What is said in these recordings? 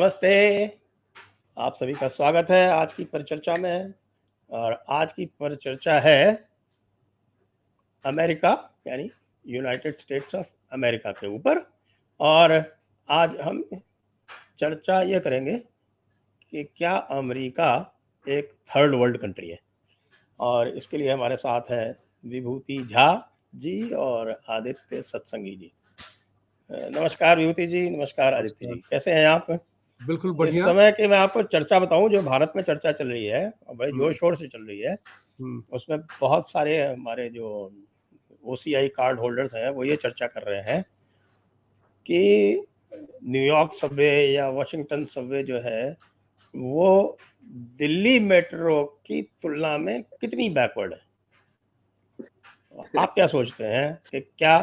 नमस्ते, आप सभी का स्वागत है आज की परिचर्चा में। और आज की परिचर्चा है अमेरिका यानी यूनाइटेड स्टेट्स ऑफ अमेरिका के ऊपर। और आज हम चर्चा ये करेंगे कि क्या अमेरिका एक थर्ड वर्ल्ड कंट्री है। और इसके लिए हमारे साथ हैं विभूति झा जी और आदित्य सत्संगी जी। नमस्कार विभूति जी, नमस्कार आदित्य नमस्कार। जी, कैसे हैं आप? बिल्कुल इस बढ़िया। समय की मैं आपको चर्चा बताऊं, जो भारत में चर्चा चल रही है और बड़े जोर शोर से चल रही है, उसमें बहुत सारे हमारे जो ओसीआई कार्ड होल्डर्स हैं वो ये चर्चा कर रहे हैं कि न्यूयॉर्क सबवे या वाशिंगटन सबवे जो है वो दिल्ली मेट्रो की तुलना में कितनी बैकवर्ड है। आप क्या सोचते हैं कि क्या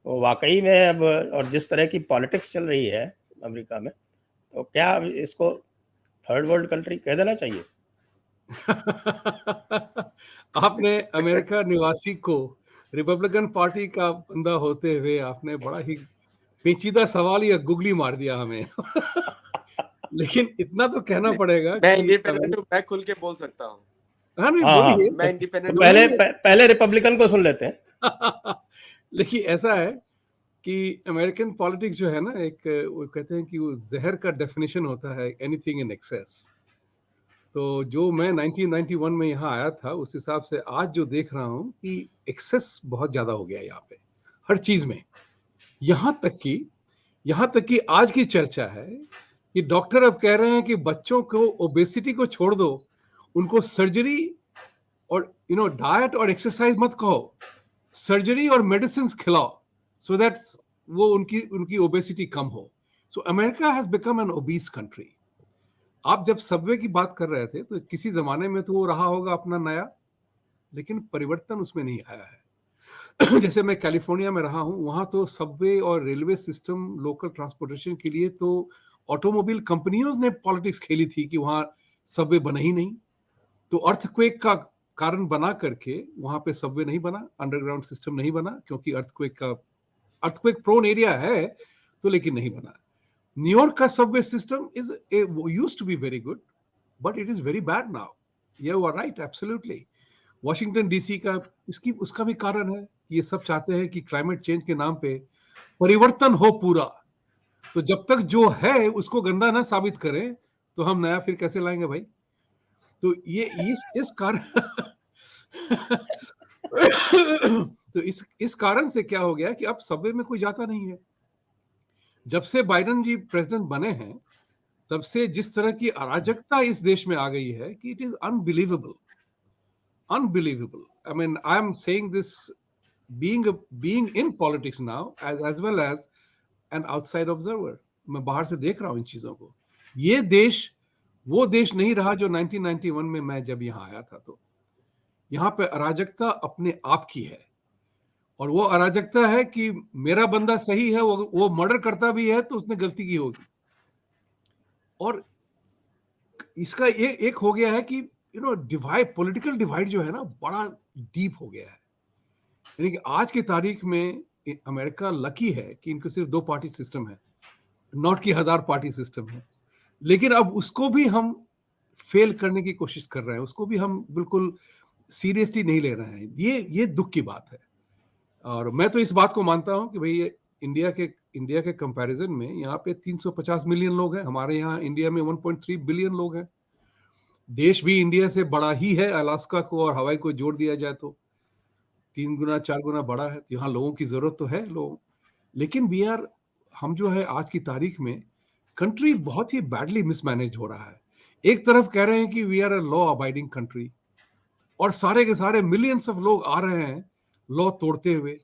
वाकई में अब, और जिस तरह की पॉलिटिक्स चल रही है अमेरिका में, तो क्या इसको थर्ड वर्ल्ड कंट्री कह देना चाहिए? आपने अमेरिका निवासी को रिपब्लिकन पार्टी का बंदा होते हुए आपने बड़ा ही पेचीदा सवाल या गुगली मार दिया हमें। लेकिन इतना तो कहना पड़ेगा मैं कि इंडिपेंडेंट हूँ, मैं खुल के बोल सकता हूँ। हाँ नहीं हाँ, बोलिए। मैं तो इंडिपेंडेंट पहले रिपब्लिकन को सुन लेते हैं। देखिए ऐसा है कि अमेरिकन पॉलिटिक्स जो है ना, एक वो कहते हैं कि वो जहर का डेफिनेशन होता है, एनीथिंग इन एक्सेस। तो जो मैं 1991 में यहाँ आया था उस हिसाब से आज जो देख रहा हूँ कि एक्सेस बहुत ज्यादा हो गया यहाँ पे हर चीज में। यहाँ तक कि आज की चर्चा है कि डॉक्टर अब कह रहे हैं कि बच्चों को ओबेसिटी को छोड़ दो, उनको सर्जरी और डाइट और एक्सरसाइज मत कहो, सर्जरी और मेडिसिन खिलाओ, सो दैट वो उनकी ओबेसिटी कम हो। So America has become an obese country. आप जब सबवे की बात कर रहे थे तो किसी जमाने में तो वो रहा होगा अपना नया, लेकिन परिवर्तन उसमें नहीं आया है। जैसे मैं कैलिफोर्निया में रहा हूं, वहां तो सबवे और रेलवे सिस्टम लोकल ट्रांसपोर्टेशन के लिए तो ऑटोमोबाइल कंपनियों ने पॉलिटिक्स खेली थी कि वहां सबवे बना ही नहीं। तो अर्थक्वेक का कारण बना करके वहां पे सबवे नहीं बना, अंडरग्राउंड सिस्टम नहीं बना, क्योंकि अर्थक्वेक प्रोन एरिया है, तो लेकिन नहीं बना। न्यूयॉर्क का Subway system used to be very good, but it is very bad now. You are right, absolutely. Washington DC का उसका भी कारण है। ये सब चाहते हैं कि क्लाइमेट चेंज के नाम पे परिवर्तन हो पूरा। तो जब तक जो है उसको गंदा ना साबित करें तो हम नया फिर कैसे लाएंगे भाई। तो ये इस कारण तो इस कारण से क्या हो गया कि अब सबवे में कोई जाता नहीं है। जब से बाइडेन जी प्रेसिडेंट बने हैं तब से जिस तरह की अराजकता इस देश में आ गई है कि it is unbelievable. I mean, I'm saying this being in politics now as well as an outside observer. मैं बाहर से देख रहा हूँ इन चीजों को। ये देश वो देश नहीं रहा जो 1991 में मैं जब यहाँ आया था। तो यहाँ पे अराजकता अपने आप की है, और वो अराजकता है कि मेरा बंदा सही है, वो मर्डर करता भी है तो उसने गलती की होगी। और इसका एक हो गया है कि पॉलिटिकल डिवाइड जो है ना, बड़ा डीप हो गया है। यानी कि आज की तारीख में अमेरिका लकी है कि इनको सिर्फ 2 पार्टी सिस्टम है, नॉट की 1000 पार्टी सिस्टम है। लेकिन अब उसको भी हम फेल करने की कोशिश कर रहे हैं, उसको भी हम बिल्कुल सीरियसली नहीं ले रहे हैं। ये दुख की बात है। और मैं तो इस बात को मानता हूं कि भाई इंडिया के कंपैरिजन में यहाँ पे 350 मिलियन लोग हैं, हमारे यहाँ इंडिया में 1.3 बिलियन लोग हैं। देश भी इंडिया से बड़ा ही है, अलास्का को और हवाई को जोड़ दिया जाए तो 3 गुना 4 गुना बड़ा है। तो यहाँ लोगों की जरूरत तो है लोग, लेकिन हम जो है आज की तारीख में कंट्री बहुत ही बैडली मिसमैनेज हो रहा है। एक तरफ कह रहे हैं कि we are a law abiding country, और सारे के सारे मिलियंस ऑफ लोग आ रहे हैं लॉ तोड़ते हुए।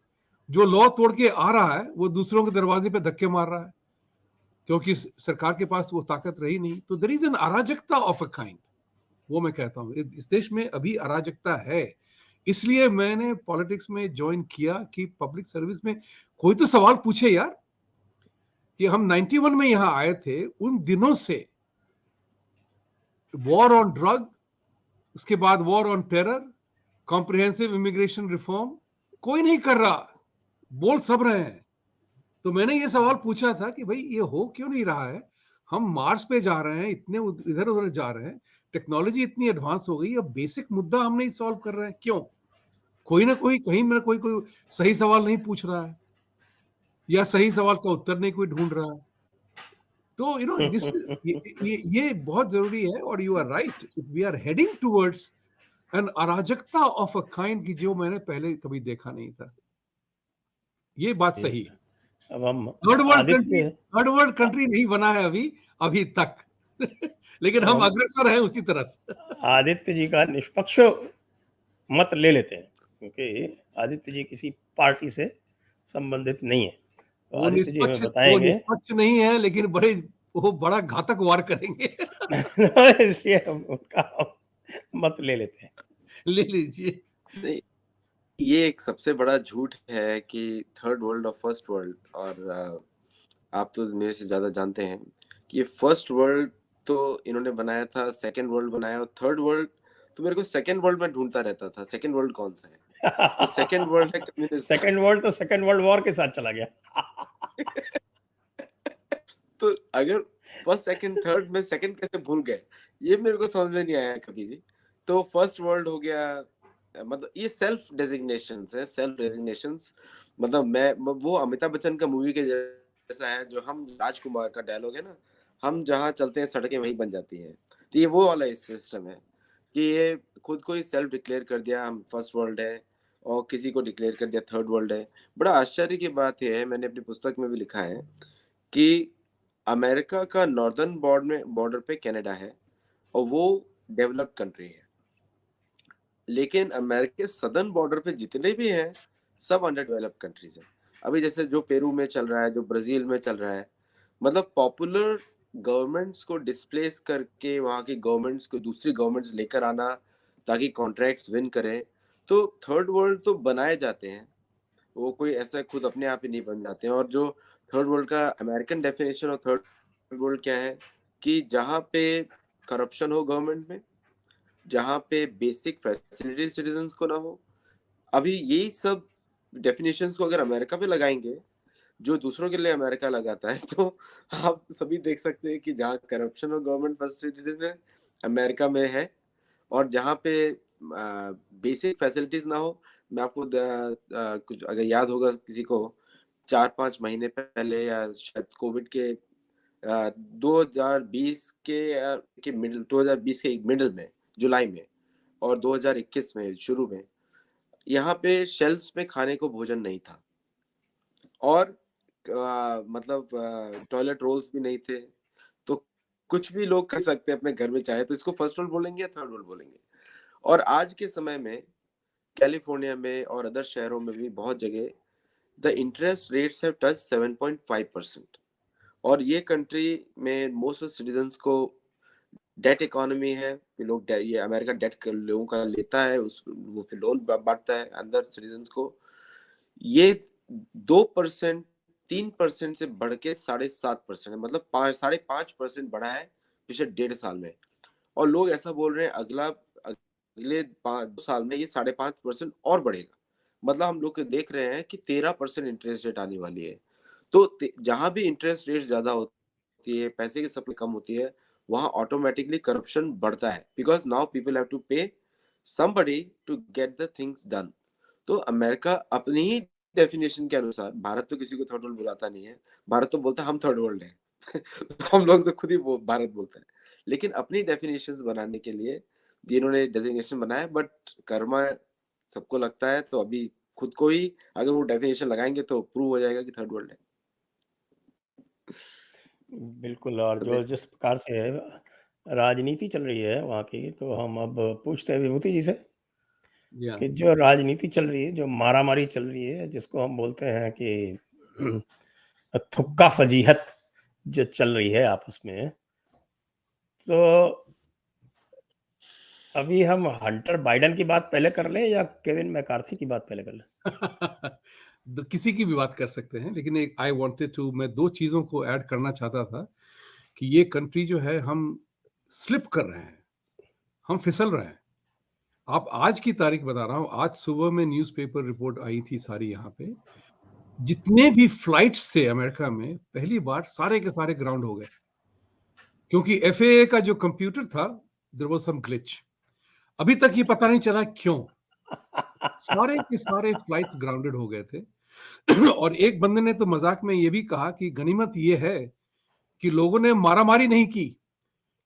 जो लॉ तोड़ के आ रहा है वो दूसरों के दरवाजे पे धक्के मार रहा है, क्योंकि सरकार के पास वो ताकत रही नहीं। तो देयर इज एन अराजकता ऑफ अ काइंड। वो मैं कहता हूँ इस देश में अभी अराजकता है। इसलिए मैंने पॉलिटिक्स में ज्वाइन किया कि पब्लिक सर्विस में कोई तो सवाल पूछे यार, कि हम 91 में यहां आए थे, उन दिनों से वॉर ऑन ड्रग, उसके बाद war on terror, comprehensive immigration reform, कोई नहीं कर रहा, बोल सब रहे हैं। तो मैंने ये सवाल पूछा था कि भाई ये हो क्यों नहीं रहा है। हम मार्स पे जा रहे हैं, इतने इधर उधर जा रहे हैं, टेक्नोलॉजी इतनी एडवांस हो गई, अब बेसिक मुद्दा हम नहीं सॉल्व कर रहे हैं। क्यों? कोई ना कोई कहीं ना कोई सही सवाल नहीं पूछ रहा है, या सही सवाल का उत्तर नहीं कोई ढूंढ रहा है। तो यू नो दिस ये बहुत जरूरी है। और you are right, we are heading towards an अराजकता ऑफ अ काइंड की जो मैंने पहले कभी देखा नहीं था। ये बात सही है। अब हम थर्ड आदित्य वर्ल्ड कंट्री नहीं बना है अभी तक लेकिन हम हम अग्रसर हैं उसी तरफ। आदित्य जी का निष्पक्ष मत ले लेते हैं, क्योंकि आदित्य जी किसी पार्टी से संबंधित नहीं है। तो वो आदित्य जी हमें निष्पक्ष बताएंगे नहीं है, लेकिन वो बड़ा घातक वार करेंगे। इसलिए हम उनका मत ले लेते हैं। ले लीजिए। नहीं, ये एक सबसे बड़ा झूठ है कि थर्ड वर्ल्ड और फर्स्ट वर्ल्ड, और आप तो मेरे से ज्यादा जानते हैं कि ये फर्स्ट वर्ल्ड तो इन्होंने बनाया था, सेकंड वर्ल्ड बनाया, और थर्ड वर्ल्ड तो मेरे को सेकंड वर्ल्ड में ढूंढता रहता था, सेकंड वर्ल्ड कौन सा है। तो सेकंड वर्ल्ड है कम्युनिज्म। सेकंड वर्ल्ड वॉर के साथ चला गया। तो अगर फर्स्ट सेकंड थर्ड में सेकंड कैसे भूल गए, ये मेरे को समझ में नहीं आया कभी भी। तो फर्स्ट वर्ल्ड हो गया, मतलब ये सेल्फ डेजिग्नेशंस है, सेल्फ डेजिग्नेशंस। मतलब वो अमिताभ बच्चन का मूवी के जैसा है, जो हम राजकुमार का डायलॉग है ना, हम जहाँ चलते हैं सड़कें वहीं बन जाती हैं। तो ये वो वाला सिस्टम है कि ये खुद को ही सेल्फ डिक्लेयर कर दिया हम फर्स्ट वर्ल्ड है, और किसी को डिक्लेयर कर दिया थर्ड वर्ल्ड है। बड़ा आश्चर्य की बात यह है, मैंने अपनी पुस्तक में भी लिखा है कि अमेरिका का नॉर्दर्न बॉर्डर पे कनाडा है और वो डेवलप्ड कंट्री है, लेकिन अमेरिका के सदर्न बॉर्डर पे जितने भी हैं सब अंडर डेवलप्ड कंट्रीज हैं। अभी जैसे जो पेरू में चल रहा है, जो ब्राजील में चल रहा है, मतलब पॉपुलर गवर्नमेंट्स को डिस्प्लेस करके वहाँ की गवर्नमेंट्स को दूसरी गवर्नमेंट्स लेकर आना ताकि कॉन्ट्रैक्ट्स विन करें। तो थर्ड वर्ल्ड तो बनाए जाते हैं, वो कोई ऐसा खुद अपने आप ही नहीं बन जाते हैं। और जो थर्ड वर्ल्ड का American definition of third world क्या है कि जहाँ पे करप्शन हो गवर्नमेंट में, जहाँ पे बेसिक फैसिलिटी सिटीजन्स को ना हो। अभी यही सब डेफिनेशंस को अगर अमेरिका पे लगाएंगे, जो दूसरों के लिए अमेरिका लगाता है, तो आप सभी देख सकते हैं कि जहाँ करप्शन और गवर्नमेंट फैसिलिटीज में अमेरिका में है, और जहाँ पे बेसिक फैसिलिटीज ना हो। मैं आपको कुछ अगर याद होगा किसी को, 4-5 महीने पहले या शायद कोविड के 2020 के मिडिल, 2020 के मिडिल में, जुलाई में, और 2021 में शुरू में, यहाँ पे शेल्फ्स में खाने को भोजन नहीं था, और मतलब टॉयलेट रोल्स भी नहीं थे। तो कुछ भी लोग कर सकते हैं अपने घर में चाहे, तो इसको फर्स्ट वर्ल्ड बोलेंगे या थर्ड वर्ल्ड बोलेंगे। और आज के समय में कैलिफोर्निया में और अदर शहरों में भी बहुत जगह the interest rates have touch 7.5%। और ये कंट्री में मोस्ट ऑफ सिटीजन्स को डेट इकोनॉमी है कि लोग ये अमेरिका डेट लोगों का लेता है, उस वो फिर लोन बांटता है अंदर सिटीजन्स को। ये 2% 3% से बढ़ के 7.5%, मतलब 5.5% बढ़ा है पिछले 1.5 साल में। और लोग ऐसा बोल रहे हैं अगले 2 साल में ये 5.5% और बढ़ेगा। मतलब हम लोग देख रहे हैं कि 13% इंटरेस्ट रेट आने वाली है। तो जहां भी इंटरेस्ट रेट ज्यादा होती है, पैसे की सप्लाई कम होती है, वहां ऑटोमेटिकली करप्शन बढ़ता है, because now people have to pay somebody to get the things done. तो अमेरिका अपनी ही डेफिनेशन के अनुसार, भारत तो किसी को थर्ड वर्ल्ड बुलाता नहीं है, भारत तो बोलता है हम थर्ड वर्ल्ड है। हम लोग तो खुद ही भारत बोलते हैं, लेकिन अपनी डेफिनेशंस बनाने के लिए इन्होंने डेजिग्नेशन बनाया। बट कर्मा सबको लगता है, तो अभी खुद को ही अगर वो डेफिनेशन लगाएंगे तो प्रूव हो जाएगा कि थर्ड वर्ल्ड है। बिल्कुल। और जो जिस प्रकार से राजनीति चल रही है वहाँ की, तो हम अब पूछते हैं विभूति जी से कि जो राजनीति चल रही है, जो मारामारी चल रही है, जिसको हम बोलते हैं कि थुक्का फजीहत जो चल रही है आपस में, तो अभी हम हंटर बाइडेन की बात पहले कर लें या केविन मैकार्थी की बात पहले कर लें? किसी की भी बात कर सकते हैं, लेकिन एक मैं 2 चीजों को ऐड करना चाहता था कि ये कंट्री जो है, हम स्लिप कर रहे हैं, हम फिसल रहे हैं। आप आज की तारीख बता रहा हूं, आज सुबह में न्यूज़पेपर रिपोर्ट आई थी सारी यहाँ पे, जितने भी फ्लाइट्स थे अमेरिका में, पहली बार सारे के सारे ग्राउंड हो गए। क्योंकि FAA का जो कंप्यूटर था, देयर वाज सम ग्लिच। अभी तक ये पता नहीं चला क्यों सारे के सारे फ्लाइट्स ग्राउंडेड हो गए थे। और एक बंदे ने तो मजाक में ये भी कहा कि गनीमत ये है कि लोगों ने मारामारी नहीं की,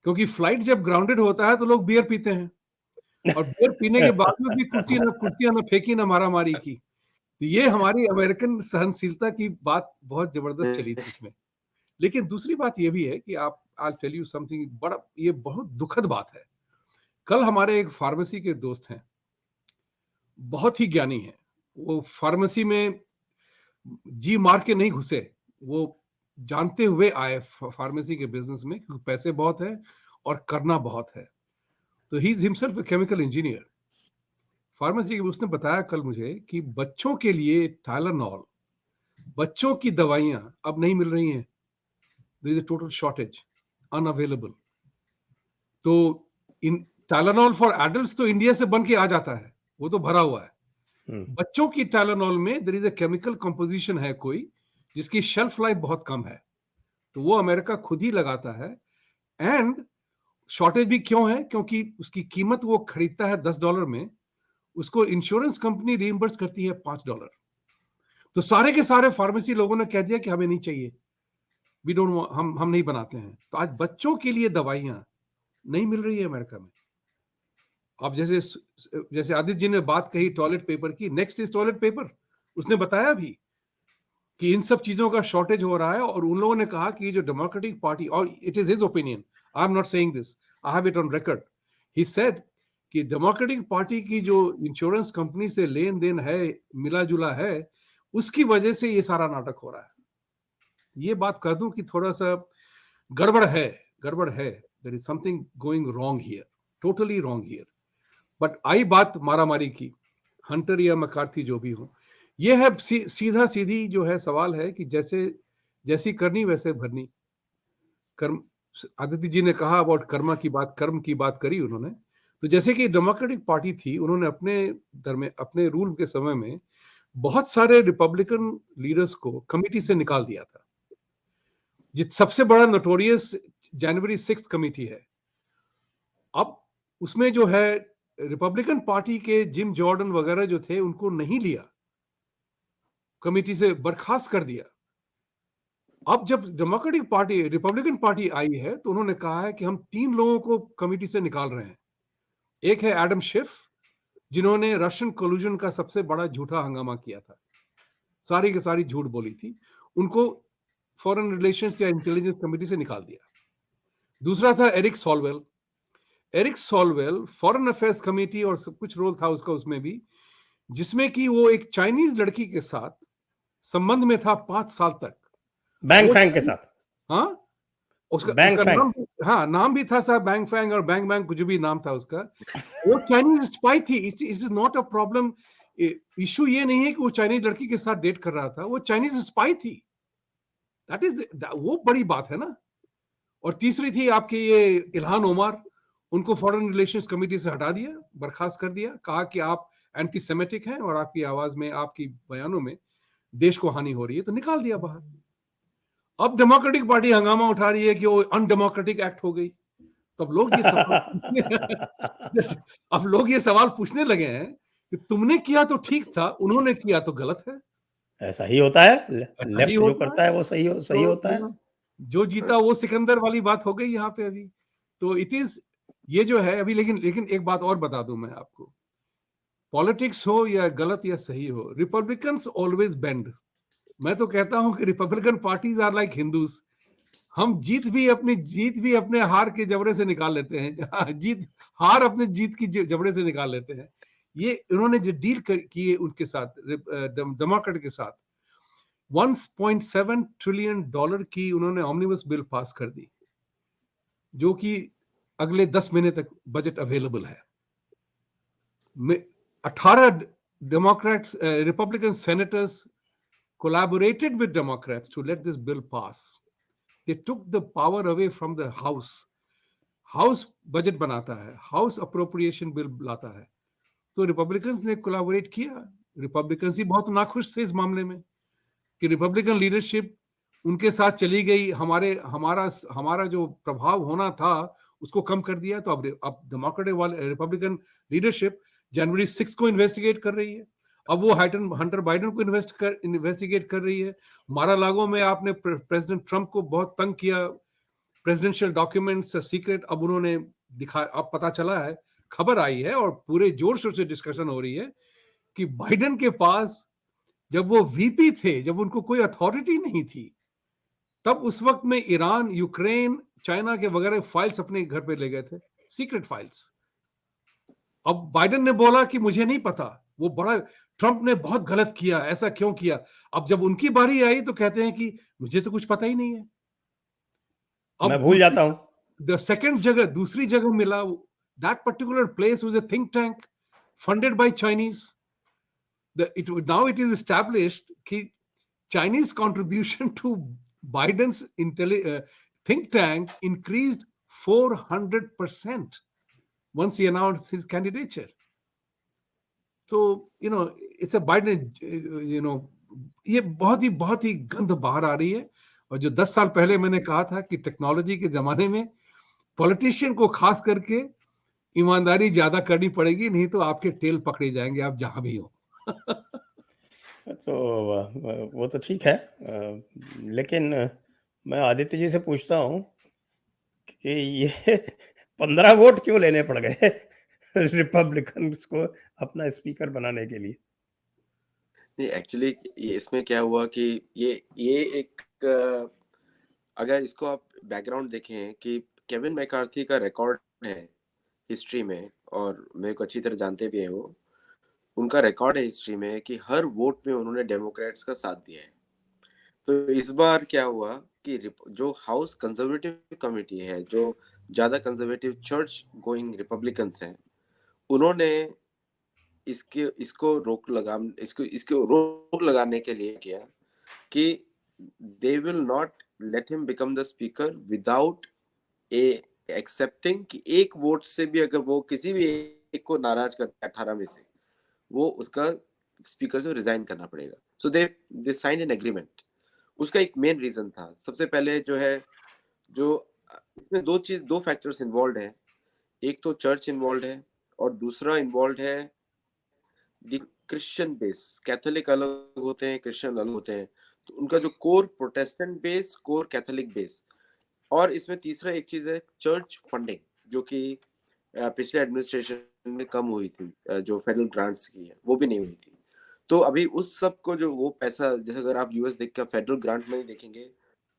क्योंकि फ्लाइट जब ग्राउंडेड होता है तो लोग बियर पीते हैं, और बियर पीने के बावजूद भी कुर्सियां ना फेंकी ना मारामारी की। तो ये हमारी अमेरिकन सहनशीलता की बात बहुत जबरदस्त चली थी इसमें। लेकिन दूसरी बात ये भी है कि आप, आई टेल यू समथिंग, बड़ा ये बहुत दुखद बात है। कल हमारे एक फार्मेसी के दोस्त हैं, बहुत ही ज्ञानी हैं, वो फार्मेसी में जी मार के नहीं घुसे, वो जानते हुए आए फार्मेसी के बिजनेस में, क्योंकि पैसे बहुत है और करना बहुत है। तो he is himself a chemical engineer. Pharmacy के उसने बताया कल मुझे कि बच्चों के लिए टाइलेनॉल, बच्चों की दवाइयां अब नहीं मिल रही हैं, there is a total shortage, unavailable. तो इन टाइलेनॉल फॉर एडल्ट्स तो इंडिया से बन के आ जाता है, वो तो भरा हुआ है। बच्चों की टाइलेनॉल में there is a chemical composition है कोई, जिसकी शेल्फ लाइफ बहुत कम है, तो वो अमेरिका खुद ही लगाता है। एंड शॉर्टेज भी क्यों है? क्योंकि उसकी कीमत वो खरीदता है $10 में, उसको इंश्योरेंस कंपनी रीइंबर्स करती है $5। तो सारे के सारे फार्मेसी लोगों ने कह दिया कि हमें नहीं चाहिए, वी डोंट, हम नहीं बनाते हैं। तो आज बच्चों के लिए दवाइयां नहीं मिल रही है अमेरिका में। अब जैसे आदित्य जी ने बात कही टॉयलेट पेपर की, नेक्स्ट इज टॉयलेट पेपर। उसने बताया भी कि इन सब चीजों का शॉर्टेज हो रहा है, और उन लोगों ने कहा कि जो डेमोक्रेटिक पार्टी, और it is his opinion, I am not saying this, I have it on record, he said कि डेमोक्रेटिक पार्टी की जो इंश्योरेंस कंपनी से लेन देन है, मिला जुला है, उसकी वजह से ये सारा नाटक हो रहा है। ये बात कह दूं कि थोड़ा सा गड़बड़ है, there is something going wrong here, totally wrong here. But I बात मारामारी की, हंटर या मकार्थी जो भी हो, ये है सीधा सीधी जो है सवाल है कि जैसी करनी वैसे भरनी। कर्म, आदित्य जी ने कहा अबाउट कर्म की बात करी उन्होंने। तो जैसे कि डेमोक्रेटिक पार्टी थी, उन्होंने अपने रूल के समय में बहुत सारे रिपब्लिकन लीडर्स को कमिटी से निकाल दिया था। सबसे बड़ा नोटोरियस जनवरी 6 कमिटी है। अब उसमें जो है रिपब्लिकन पार्टी के जिम जॉर्डन वगैरह जो थे, उनको नहीं लिया, कमिटी से बर्खास्त कर दिया। अब जब रिपब्लिकन पार्टी आई है, तो उन्होंने कहा है कि हम 3 लोगों को कमिटी से निकाल रहे हैं। एक है एडम शिफ, जिन्होंने रशियन कोलूजन का सबसे बड़ा झूठा हंगामा किया था, सारी की सारी झूठ बोली थी, उनको फॉरेन रिलेशंस या इंटेलिजेंस कमिटी से निकाल दिया। दूसरा था एरिक सॉलवेल, फॉरेन अफेयर्स कमेटी और सब कुछ रोल था उसका उसमें भी, जिसमें कि वो एक चाइनीज लड़की के साथ संबंध में था 5 साल तक, बैंग फैंग के साथ। हाँ, उसका नाम भी था साहब, बैंग फैंग और बैंग कुछ भी नाम था उसका। वो चाइनीज स्पाई थी। Is not a problem, issue ये नहीं है कि वो चाइनीज लड़की के साथ डेट कर रहा था, वो चाइनीज स्पाई थी। वो बड़ी बात है ना। और तीसरी थी आपके ये इल्हान ओमर, उनको फॉरेन रिलेशंस कमेटी से हटा दिया, बर्खास्त कर दिया, कहा कि आप एंटी सेमेटिक हैं और आपकी आवाज में, आपकी बयानों में देश को हानि हो रही है, तो निकाल दिया बाहर। अब डेमोक्रेटिक पार्टी हंगामा उठा रही है कि वो अनडेमोक्रेटिक एक्ट हो गई। तो अब लोग ये सवाल पूछने लगे हैं कि तुमने किया तो ठीक था, उन्होंने किया तो गलत है। ऐसा ही होता है, ऐसा ही लेफ्ट जो करता है वो सही होता है। जो जीता वो सिकंदर वाली बात हो गई यहाँ पे अभी। तो इट इज ये जो है अभी। लेकिन एक बात और बता दूं मैं आपको, पॉलिटिक्स हो या गलत या सही हो, रिपब्लिकन्स ऑलवेज बेंड। मैं तो कहता हूं कि Republican parties are like Hindus. हम जीत भी अपने हार के जबड़े से निकाल लेते हैं, हार अपने जीत की जबड़े से निकाल लेते हैं। ये इन्होंने जो डील की है उनके साथ, डेमोक्रेट के साथ, $1.7 ट्रिलियन की उन्होंने ऑमनिबस बिल पास कर दी, जो कि अगले 10 महीने तक बजट अवेलेबल है। 18 Democrats, Republican senators collaborated with Democrats to let this bill pass. They took the power away from the House. House budget बनाता है, House appropriation bill लाता है। तो रिपब्लिकन्स ने कोलैबोरेट किया। रिपब्लिकन्स ही बहुत नाखुश थे इस मामले में कि रिपब्लिकन लीडरशिप उनके साथ चली गई, हमारा जो प्रभाव होना था उसको कम कर दिया। तो अब डेमोक्रेटिक वाले रिपब्लिकन लीडरशिप जनवरी 6 को इन्वेस्टिगेट कर रही है। अब वो हंटर बाइडन को इन्वेस्टिगेट कर रही है। मारा-लागो में आपने प्रेसिडेंट ट्रंप को बहुत तंग किया, प्रेसिडेंशियल डॉक्यूमेंट्स सीक्रेट, अब उन्होंने अब पता चला है, खबर आई है और पूरे जोर शोर से डिस्कशन हो रही है कि बाइडन के पास जब वो वीपी थे, जब उनको कोई अथॉरिटी नहीं थी, तब उस वक्त में ईरान, यूक्रेन, चाइना के वगैरह फाइल्स अपने घर पे ले गए थे, सीक्रेट फाइल्स। अब बाइडन ने बोला कि मुझे नहीं पता, वो बड़ा ट्रंप ने बहुत गलत किया, ऐसा क्यों किया। अब जब उनकी बारी आई तो कहते हैं कि मुझे तो कुछ पता ही नहीं है। मैं भूल जाता हूं। दूसरी जगह मिला, that particular place was a think tank funded by Chinese. Now it is established कि Chinese contribution to Biden's think tank increased 400% once he announced his candidature. So, it's a Biden, ये बहुत ही गंध बाहर आ रही है। और जो 10 साल पहले मैंने कहा था कि टेक्नोलॉजी के जमाने में पॉलिटिशियन को खास करके ईमानदारी ज्यादा करनी पड़ेगी, नहीं तो आपके टेल पकड़े जाएंगे, आप जहां भी हो। तो वो तो ठीक है, लेकिन मैं आदित्य जी से पूछता हूँ कि ये 15 वोट क्यों लेने पड़ गए रिपब्लिकन्स को अपना स्पीकर बनाने के लिए? नहीं, एक्चुअली इसमें क्या हुआ कि ये एक अगर इसको आप बैकग्राउंड देखें कि केविन मैकार्थी का रिकॉर्ड है हिस्ट्री में, और मेरे को अच्छी तरह जानते भी हैं वो, उनका रिकॉर्ड है हिस्ट्री में कि हर वोट में उन्होंने डेमोक्रेट्स का साथ दिया है। तो इस बार क्या हुआ कि जो हाउस कंजर्वेटिव कमेटी है, जो ज्यादा कंजर्वेटिव चर्च गोइंग रिपब्लिकन्स हैं, उन्होंने इसको रोक लगाने के लिए किया कि they will not let him become the speaker without accepting कि एक वोट से भी अगर वो किसी भी एक को नाराज करता है 18 में से, वो उसका स्पीकर से रिजाइन करना पड़ेगा। सो दे साइन एन एग्रीमेंट। उसका एक मेन रीजन था, सबसे पहले जो इसमें दो फैक्टर्स इन्वॉल्व है। एक तो चर्च इन्वॉल्व है और दूसरा इन्वॉल्व है द क्रिश्चियन बेस। कैथोलिक अलग होते हैं, क्रिश्चियन अलग होते हैं, तो उनका जो core Protestant base, core Catholic base, और इसमें तीसरा एक चीज है चर्च फंडिंग, जो कि पिछले एडमिनिस्ट्रेशन में कम हुई थी, जो फेडरल ग्रांट्स की है वो भी नहीं हुई थी। तो अभी उस सब को जो वो पैसा, जैसे अगर आप यूएस देख कर फेडरल ग्रांट में देखेंगे,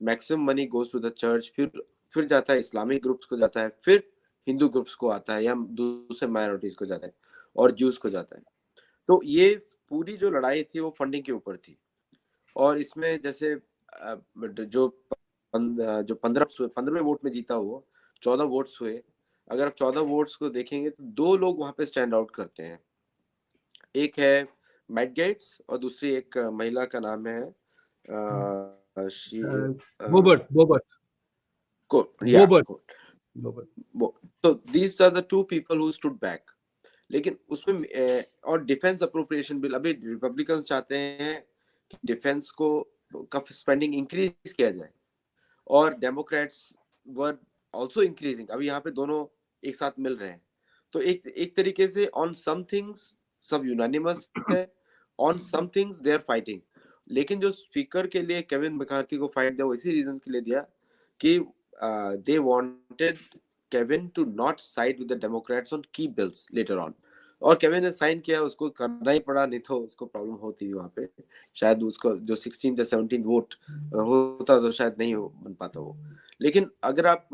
maximum money goes to the church, फिर जाता है इस्लामिक ग्रुप्स को जाता है, फिर हिंदू ग्रुप्स को आता है, या दूसरे माइनॉरिटीज को जाता है, और ज्यूज को जाता है। तो ये पूरी जो लड़ाई थी वो फंडिंग के ऊपर थी। और इसमें जैसे जो 15वें वोट में जीता हुआ 14 वोट्स हुए। अगर आप 14 वोट्स को देखेंगे तो दो लोग वहां पे स्टैंड आउट करते हैं। एक है मैट गेट्स और दूसरी एक महिला का नाम है तो these are the two people who stood back. लेकिन उसमें और डिफेंस अप्रोप्रिएशन बिल, अभी रिपब्लिकन्स चाहते हैं कि डिफेंस को का स्पेंडिंग इंक्रीज किया जाए, और डेमोक्रेट्स वर आल्सो इंक्रीजिंग। अभी यहाँ पे दोनों एक साथ मिल रहे हैं। तो एक तरीके से ऑन सम थिंग्स सब यूनानिमस है, on some things they are fighting. लेकिन जो स्पीकर के लिए केविन मैकार्थी को फाइट दिया वो इसी रीजन के लिए दिया कि they wanted Kevin to not side with the Democrats on key bills later on. और केविन ने साइन किया, उसको करना ही पड़ा, नहीं तो उसको प्रॉब्लम होती वहां पे। शायद उसको जो 16th या 17th वोट होता तो शायद नहीं बन पाता वो। लेकिन अगर आप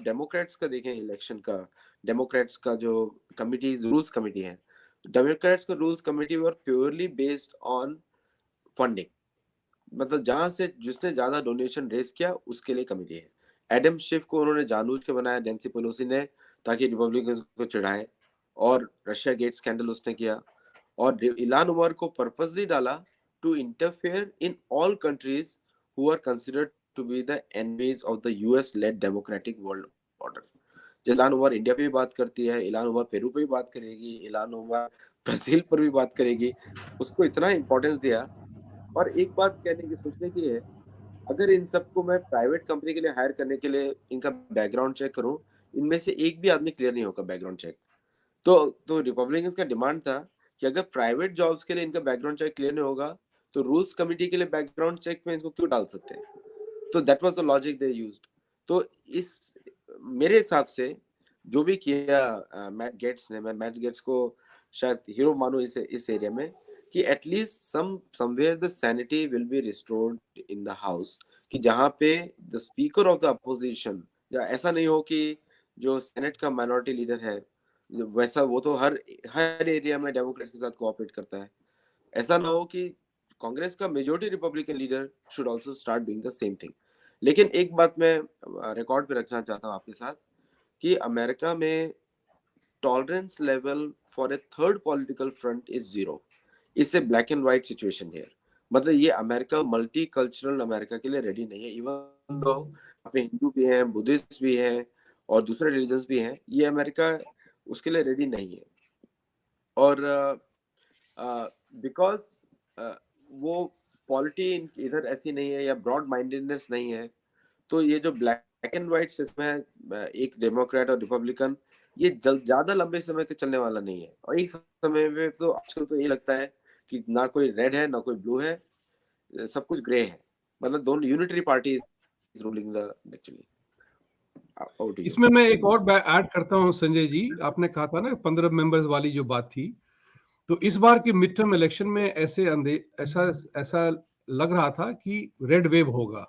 डेमोक्रेट्स का देखें इलेक्शन का, डेमोक्रेट्स का जो कमिटी रूल्स कमिटी है, डेमोक्रेट्स का rules committee were purely based on funding. मतलब जहां से जिसने ज्यादा डोनेशन रेज किया उसके लिए कमिटी है। एडम शिफ को उन्होंने जानबूझ के बनाया नैंसी पेलोसी ने, ताकि रिपब्लिकन को चिढ़ाए, और रशिया गेट स्कैंडल उसने किया। और इलान उमर को पर्पसली डाला to interfere in all countries who are considered to be the enemies of the US led democratic world order. जैसे इलान उमर इंडिया पे भी बात करती है, इलान उमर पेरू पे भी बात करेगी, इलान उमर ब्राजील पर भी बात करेगी। उसको इतना इंपॉर्टेंस दिया। और एक बात कहने की सोचने की है अगर इन सबको मैं प्राइवेट कंपनी के लिए हायर करने के लिए इनका बैकग्राउंड चेक करूं, इनमें से एक भी आदमी क्लियर नहीं होगा बैकग्राउंड चेक। तो रिपब्लिकन्स का डिमांड था कि अगर प्राइवेट जॉब्स के लिए इनका बैकग्राउंड चेक क्लियर नहीं होगा, तो रूल्स कमिटी के लिए बैकग्राउंड चेक में इनको क्यों डाल सकते हैं? तो that was the logic they used. तो इस मेरे हिसाब से जो भी किया मैट गेट्स ने, मैं मैट गेट्स को शायद हीरो मानूं इस एरिया में, कि at least somewhere the sanity will be restored in the house, कि जहां पे the speaker of the opposition, या ऐसा नहीं हो कि जो सेनेट का माइनॉरिटी लीडर है वैसा वो तो हर एरिया में डेमोक्रेट के साथ कोऑपरेट करता है, ऐसा ना हो कि कांग्रेस का majority Republican leader should also start doing the same thing. लेकिन एक बात मैं रिकॉर्ड पे रखना चाहता हूँ आपके साथ, कि अमेरिका में tolerance level for a third political front is zero. इससे ब्लैक एंड व्हाइट सिचुएशन है, मतलब ये अमेरिका मल्टी कल्चरल अमेरिका के लिए रेडी नहीं है। इवन दो यहाँ पे हिंदू भी हैं, बुद्धिस्ट भी हैं और दूसरे रिलीजन्स भी हैं, ये अमेरिका उसके लिए रेडी नहीं है। और बिकॉज वो पॉलिटी इधर ऐसी नहीं है या ब्रॉड माइंडेडनेस नहीं है, तो ये जो ब्लैक एंड व्हाइट सिस्टम है, एक डेमोक्रेट और रिपब्लिकन, ये ज्यादा लंबे समय तक चलने वाला नहीं है। और एक समय में तो आजकल तो ये लगता है कि ना कोई रेड है ना कोई ब्लू है, सब कुछ ग्रे है, मतलब दोनों unitary party ruling the actually. इसमें मैं एक और ऐड करता हूं संजय जी, आपने कहा था ना 15 मेंबर्स वाली जो बात थी, तो इस बार की मिड टर्म इलेक्शन में ऐसा ऐसा लग रहा था कि रेड वेव होगा,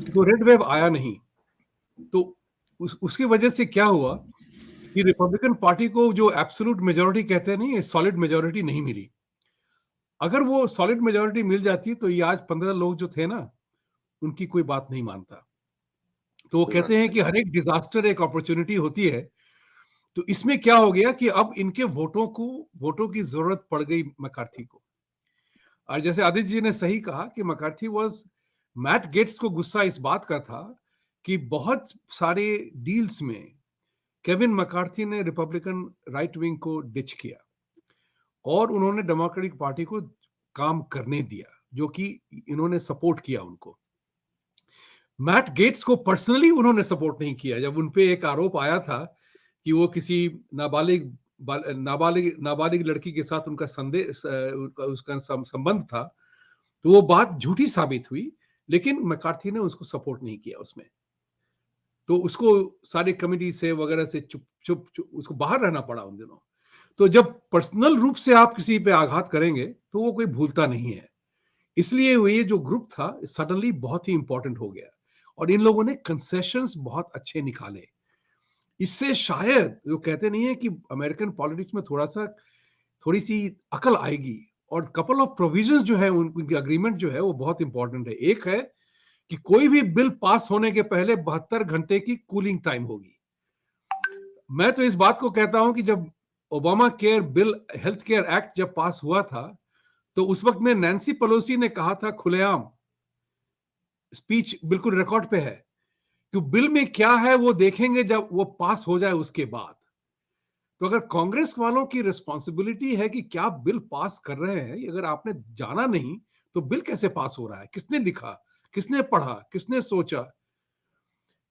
तो रेड वेव आया नहीं। तो उसकी वजह से क्या हुआ कि रिपब्लिकन पार्टी को जो एब्सोल्यूट मेजोरिटी कहते हैं नहीं, सॉलिड मेजोरिटी नहीं मिली। अगर वो सॉलिड मेजोरिटी मिल जाती तो ये आज 15 लोग जो थे ना, उनकी कोई बात नहीं मानता। तो वो कहते हैं कि हर एक डिजास्टर एक अपॉर्चुनिटी होती है। तो इसमें क्या हो गया कि अब इनके वोटों की जरूरत पड़ गई मैकार्थी को। और जैसे आदित्य जी ने सही कहा कि मैकार्थी मैट गेट्स को गुस्सा इस बात का था कि बहुत सारे डील्स में केविन मैकार्थी ने रिपब्लिकन राइट विंग को डिच किया और उन्होंने डेमोक्रेटिक पार्टी को काम करने दिया, जो कि इन्होंने सपोर्ट किया उनको। मैट गेट्स को पर्सनली उन्होंने सपोर्ट नहीं किया। जब उनपे एक आरोप आया था कि वो किसी नाबालिग लड़की के साथ उनका उसका संबंध था, तो वो बात झूठी साबित हुई, लेकिन मैकार्थी ने उसको सपोर्ट नहीं किया उसमें। तो उसको सारी कमिटी से वगैरह से चुप उसको बाहर रहना पड़ा उन दिनों। तो जब पर्सनल रूप से आप किसी पे आघात करेंगे तो वो कोई भूलता नहीं है। इसलिए वो ये जो ग्रुप था सडनली बहुत ही इंपॉर्टेंट हो गया और इन लोगों ने कंसेशंस बहुत अच्छे निकाले। इससे शायद जो कहते नहीं है कि अमेरिकन पॉलिटिक्स में थोड़ी सी अकल आएगी, और कपल ऑफ प्रोविजंस जो है उनकी अग्रीमेंट जो है वो बहुत इंपॉर्टेंट है। एक है कि कोई भी बिल पास होने के पहले 72 घंटे की कूलिंग टाइम होगी। मैं तो इस बात को कहता हूं कि जब Obama care bill, health care act जब पास हुआ था, तो उस वक्त में नैन्सी पेलोसी ने कहा था खुलेआम, स्पीच बिल्कुल रिकॉर्ड पे है, कि बिल में क्या है वो देखेंगे जब वो पास हो जाए उसके बाद। तो अगर कांग्रेस वालों की रिस्पॉन्सिबिलिटी है कि क्या बिल पास कर रहे हैं, अगर आपने जाना नहीं तो बिल कैसे पास हो रहा है, किसने लिखा, किसने पढ़ा, किसने सोचा।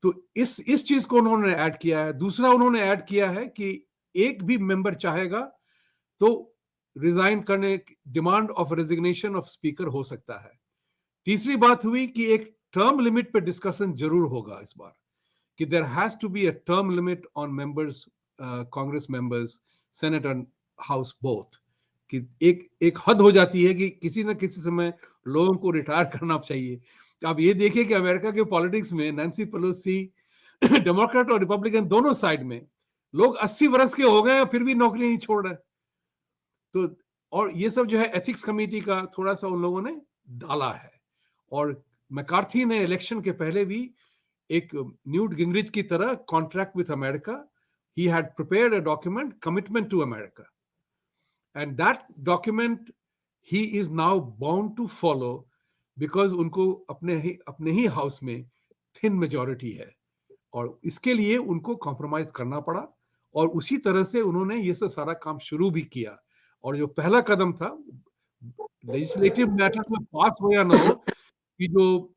तो इस चीज को उन्होंने ऐड किया है। दूसरा उन्होंने ऐड किया है कि एक भी मेंबर चाहेगा तो रिजाइन करने, demand of resignation of speaker हो सकता है। तीसरी बात हुई कि एक टर्म लिमिट पे डिस्कशन जरूर होगा इस बार, कि there has to be a term limit on members, Congress members, senate and house both, कि एक हद हो जाती है कि किसी न किसी समय लोगों को रिटायर करना चाहिए। आप ये देखिए कि अमेरिका के पॉलिटिक्स में नैन्सी पेलोसी, डेमोक्रेट और रिपब्लिकन दोनों साइड में लोग 80 वर्ष के हो गए फिर भी नौकरी नहीं छोड़ रहे। तो और ये सब जो है एथिक्स कमेटी का थोड़ा सा उन लोगों ने डाला है। और मैकार्थी ने इलेक्शन के पहले भी एक न्यूट गिंगरिच की तरह contract with America, he had prepared a document, commitment to America, and that document he is now bound to follow, because उनको अपने ही हाउस में थिन मेजॉरिटी है और इसके लिए उनको कॉम्प्रोमाइज करना पड़ा। और उसी तरह से उन्होंने ये सब सारा काम शुरू भी किया। और जो पहला कदम था, लेजिस्लेटिव मैटर में पास हो या ना हो, कि जो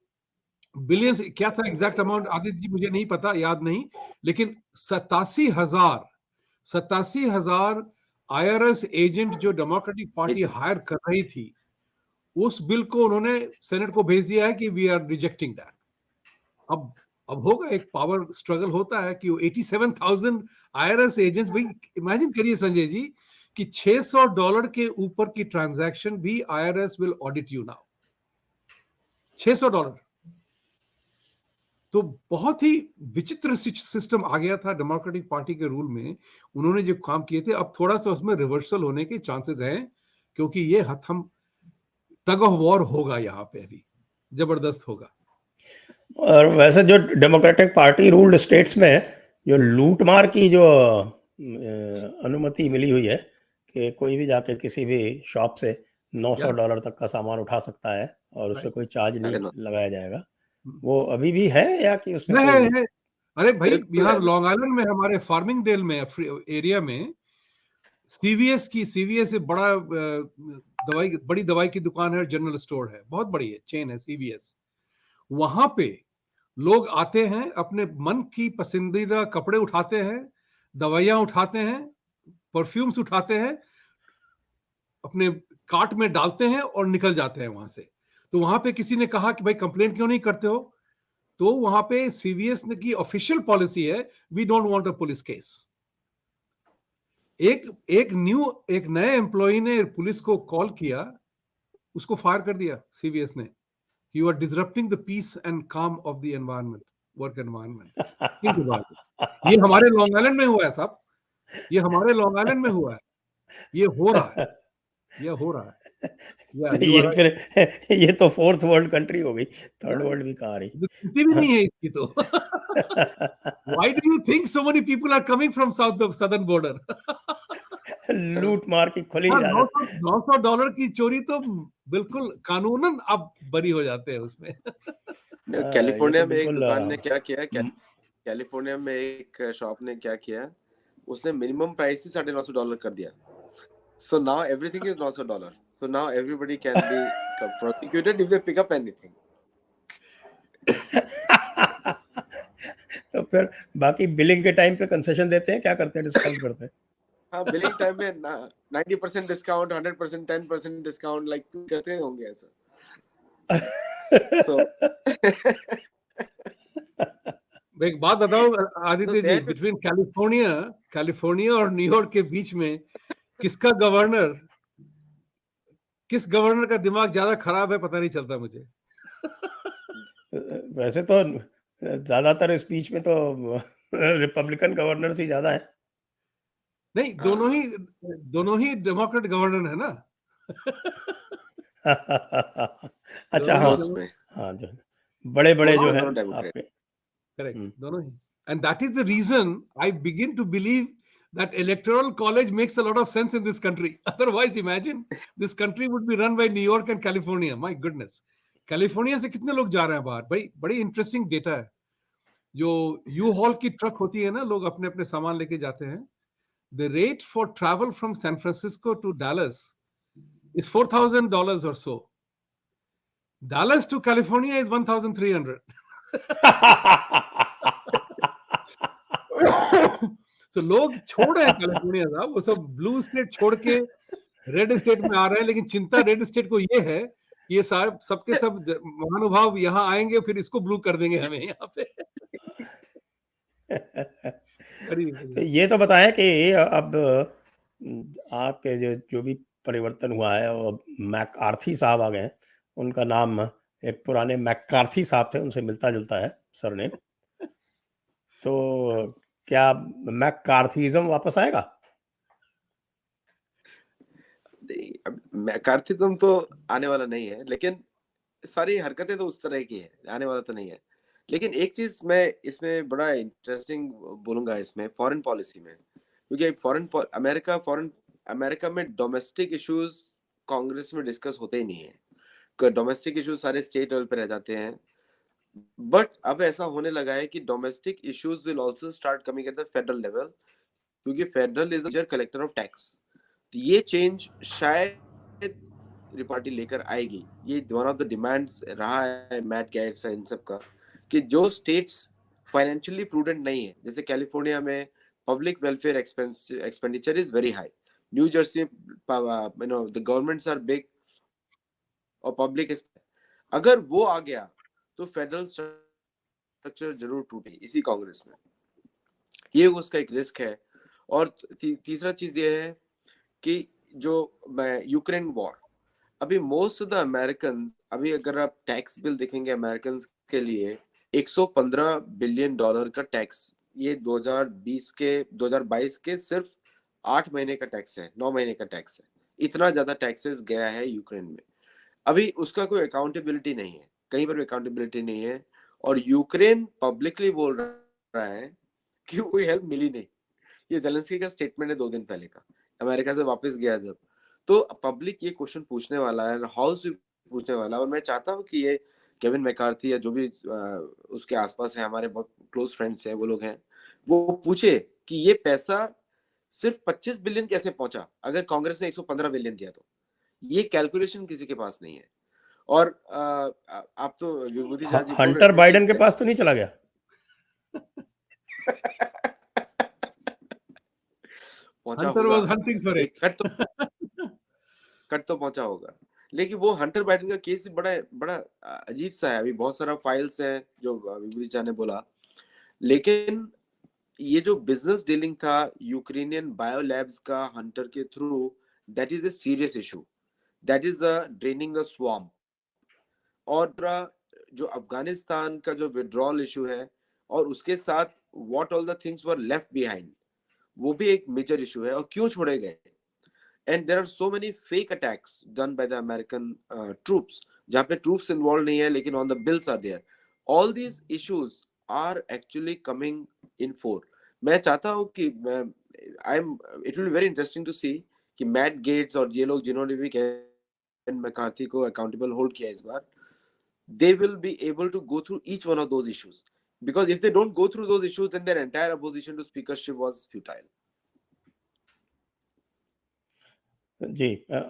बिलियंस, क्या था एग्जैक्ट अमाउंट आदित्य जी, मुझे नहीं पता, याद नहीं, लेकिन 87,000 IRS एजेंट जो डेमोक्रेटिक पार्टी हायर कर रही थी, उस बिल को उन्होंने सेनेट को भेज दिया है कि वी आर रिजेक्टिंग दैट। अब होगा, एक पावर स्ट्रगल होता है कि 87,000 IRS एजेंट्स, भाई इमेजिन करिए संजय जी कि $600 के ऊपर की ट्रांजैक्शन भी IRS will audit you now. $600। तो बहुत ही विचित्र सिस्टम आ गया था डेमोक्रेटिक पार्टी के रूल में। उन्होंने जो काम किए थे, अब थोड़ा सा उसमें रिवर्सल होने के चांसेस हैं, क्योंकि ये हथम टग ऑफ वॉर होगा, यहाँ पे अभी जबरदस्त होगा। और वैसे जो डेमोक्रेटिक पार्टी रूल्ड स्टेट्स में जो लूटमार की जो अनुमति मिली हुई है कि कोई भी जाके किसी भी शॉप से $900 तक का सामान उठा सकता है और उससे कोई चार्ज नहीं लगाया जाएगा, वो अभी भी है या कि उसमें है? अरे भाई, बिल्कुल यहाँ है। लॉन्ग आइलैंड में हमारे फार्मिंग डेल में एरिया में सीवीएस बड़ा बड़ी दवाई की दुकान है, जनरल स्टोर है, बहुत बड़ी है, चेन है सीवीएस। वहां पे लोग आते हैं, अपने मन की पसंदीदा कपड़े उठाते हैं, दवाइयां उठाते हैं, परफ्यूम्स उठाते हैं, अपने कार्ट में डालते हैं और निकल जाते हैं वहां से। तो वहां पे किसी ने कहा कि भाई कंप्लेंट क्यों नहीं करते हो? तो वहां पे सीवीएस ने की ऑफिशियल पॉलिसी है, we don't want a police case. एक नए एम्प्लॉय ने पुलिस को कॉल किया, उसको फायर कर दिया सीवीएस ने। You are disrupting the peace and calm of the environment, work environment. ये हमारे लॉन्ग आइलैंड में हुआ है साहब, ये हमारे लॉन्ग आइलैंड में हुआ है, ये हो रहा है। तो ये फिर ये तो फोर्थ वर्ल्ड कंट्री हो गई, थर्ड वर्ल्ड भी कहाँ रही। भी नहीं है इसकी तो। Why do you think so many people are coming from southern border? लूट मार की खुली इजाजत। $900 की चोरी तो बिल्कुल कानूनन आप बरी हो जाते हैं उसमें। कैलिफोर्निया में एक दुकान ने क्या किया, कैलिफोर्निया में एक शॉप ने क्या किया, उसने मिनिमम प्राइस ही $950 कर दिया। So now everything is $900. So now everybody can be prosecuted if they pick up anything. तो फिर बाकी बिलिंग के टाइम पे कंसेशन देते हैं, क्या करते हैं, डिस्काउंट करते हैं? हाँ, बिलिंग टाइम में 90% डिस्काउंट, 100%, 10% डिस्काउंट, लाइक तुम कहते होंगे ऐसा। So एक बात बताओ आदित्य जी, बिटवीन कैलिफोर्निया और न्यूयॉर्क के बीच में किस गवर्नर का दिमाग ज्यादा खराब है, पता नहीं चलता मुझे। वैसे तो ज्यादातर स्पीच में तो रिपब्लिकन गवर्नर ही ज्यादा है। नहीं, दोनों ही डेमोक्रेट गवर्नर है ना। अच्छा, हाँ जो बड़े जो है आपके, करेक्ट, दोनों ही। And that is the reason I begin to believe that electoral college makes a lot of sense in this country. Otherwise, imagine this country would be run by New York and California. My goodness, California से कितने लोग जा रहे हैं बाहर? भाई बड़ी interesting data है। जो यू हॉल की ट्रक होती है ना, लोग अपने अपने सामान लेके जाते हैं। The rate for travel from San Francisco to Dallas is $4,000 or so. Dallas to California is 1,300. तो लोग छोड़ रहे हैं कैलिफोर्निया साहब, वो सब ब्लू स्टेट छोड़ के रेड स्टेट में आ रहे हैं। लेकिन चिंता रेड स्टेट को ये है, ये सबके सब महानुभाव यहाँ आएंगे, फिर इसको ब्लू कर देंगे हमें यहाँ पे। तो ये तो बताएं कि अब आपके जो भी परिवर्तन हुआ है, वो मैकार्थी साहब आ गए। उनका नाम एक पुराने मैकार्थी साहब थे, उनसे मिलता जुलता है सरनेम। तो क्या मैकार्थीज्म वापस आएगा? नहीं, मैकार्थीज्म तो आने वाला नहीं है, लेकिन सारी हरकतें तो उस तरह की है, आने वाला तो नहीं है। लेकिन एक चीज मैं इसमें बड़ा इंटरेस्टिंग बोलूंगा, इसमें फॉरेन पॉलिसी में, क्योंकि अमेरिका में डोमेस्टिक इश्यूज कांग्रेस में डिस्कस होते ही नहीं है। डोमेस्टिक इश्यूज सारे स्टेट लेवल पे रह जाते हैं। बट अब ऐसा होने लगा है कि domestic issues will also start coming at the federal level, क्योंकि federal is the collector of tax. ये चेंज शायद पार्टी लेकर आएगी, ये वन ऑफ द डिमांड्स रहा है मैट गेट्स इन सब का, कि जो स्टेट्स फाइनेंशियली प्रूडेंट नहीं है, जैसे कैलिफोर्निया में public welfare expenditure is very high, New Jersey the governments are big और पब्लिक, अगर वो आ गया तो फेडरल स्ट्रक्चर जरूर टूटे इसी कांग्रेस में, ये उसका एक रिस्क है। और तीसरा चीज ये है कि जो यूक्रेन वॉर, अभी मोस्ट ऑफ द अमेरिकन, अभी अगर आप टैक्स बिल देखेंगे अमेरिकन के लिए 115 बिलियन डॉलर का टैक्स, ये 2022 के सिर्फ 8 महीने का टैक्स है, 9 महीने का टैक्स है, इतना ज्यादा टैक्सेस गया है यूक्रेन में। अभी उसका कोई अकाउंटेबिलिटी नहीं है, कहीं पर भी अकाउंटेबिलिटी नहीं है, और यूक्रेन पब्लिकली बोल रहा है कि कोई हेल्प मिली नहीं। ये जेलेंस्की का स्टेटमेंट है 2 दिन पहले का, अमेरिका से वापस गया जब, तो पब्लिक ये क्वेश्चन पूछने वाला है, हाउस भी पूछने वाला है, और मैं चाहता हूँ कि ये केविन मैकार्थी या जो भी उसके आसपास है, हमारे बहुत क्लोज फ्रेंड्स हैं, वो लोग हैं, वो पूछे कि ये पैसा सिर्फ 25 बिलियन कैसे पहुंचा अगर कांग्रेस ने 115 बिलियन दिया तो, ये कैलकुलेशन किसी के पास नहीं है। और आप तो विभूति झा जी बोल हंटर रहे थे बाइडन के पास तो नहीं चला गया? पहुंचा Hunter होगा, was hunting for एक it. कट तो पहुंचा होगा, लेकिन वो हंटर बाइडन का केस बड़ा बड़ा अजीब सा है। अभी बहुत सारा फाइल्स है जो विभूति झा ने बोला, लेकिन ये जो बिजनेस डीलिंग था यूक्रेनियन बायोलैब्स का हंटर के through, that is a serious issue, that is draining the swamp. और जो अफगानिस्तान का जो विड्रॉल इशू है, और उसके साथ what all the things were left behind, वो भी एक मेजर इशू है, और क्यों छोड़े गए। And there are so many fake attacks done by the American troops, जहां पे ट्रूप्स इन्वॉल्व नहीं है लेकिन on the bills are there. All these issues are actually coming in fore. मैं चाहता हूं कि I am it will be very interesting to see कि मैट गेट्स और ये लोग जिन्होंने भी केविन मैकार्थी को अकाउंटेबल होल्ड किया इस बार, they will be able to go through each one of those issues, because if they don't go through those issues then their entire opposition to speakership was futile. जी,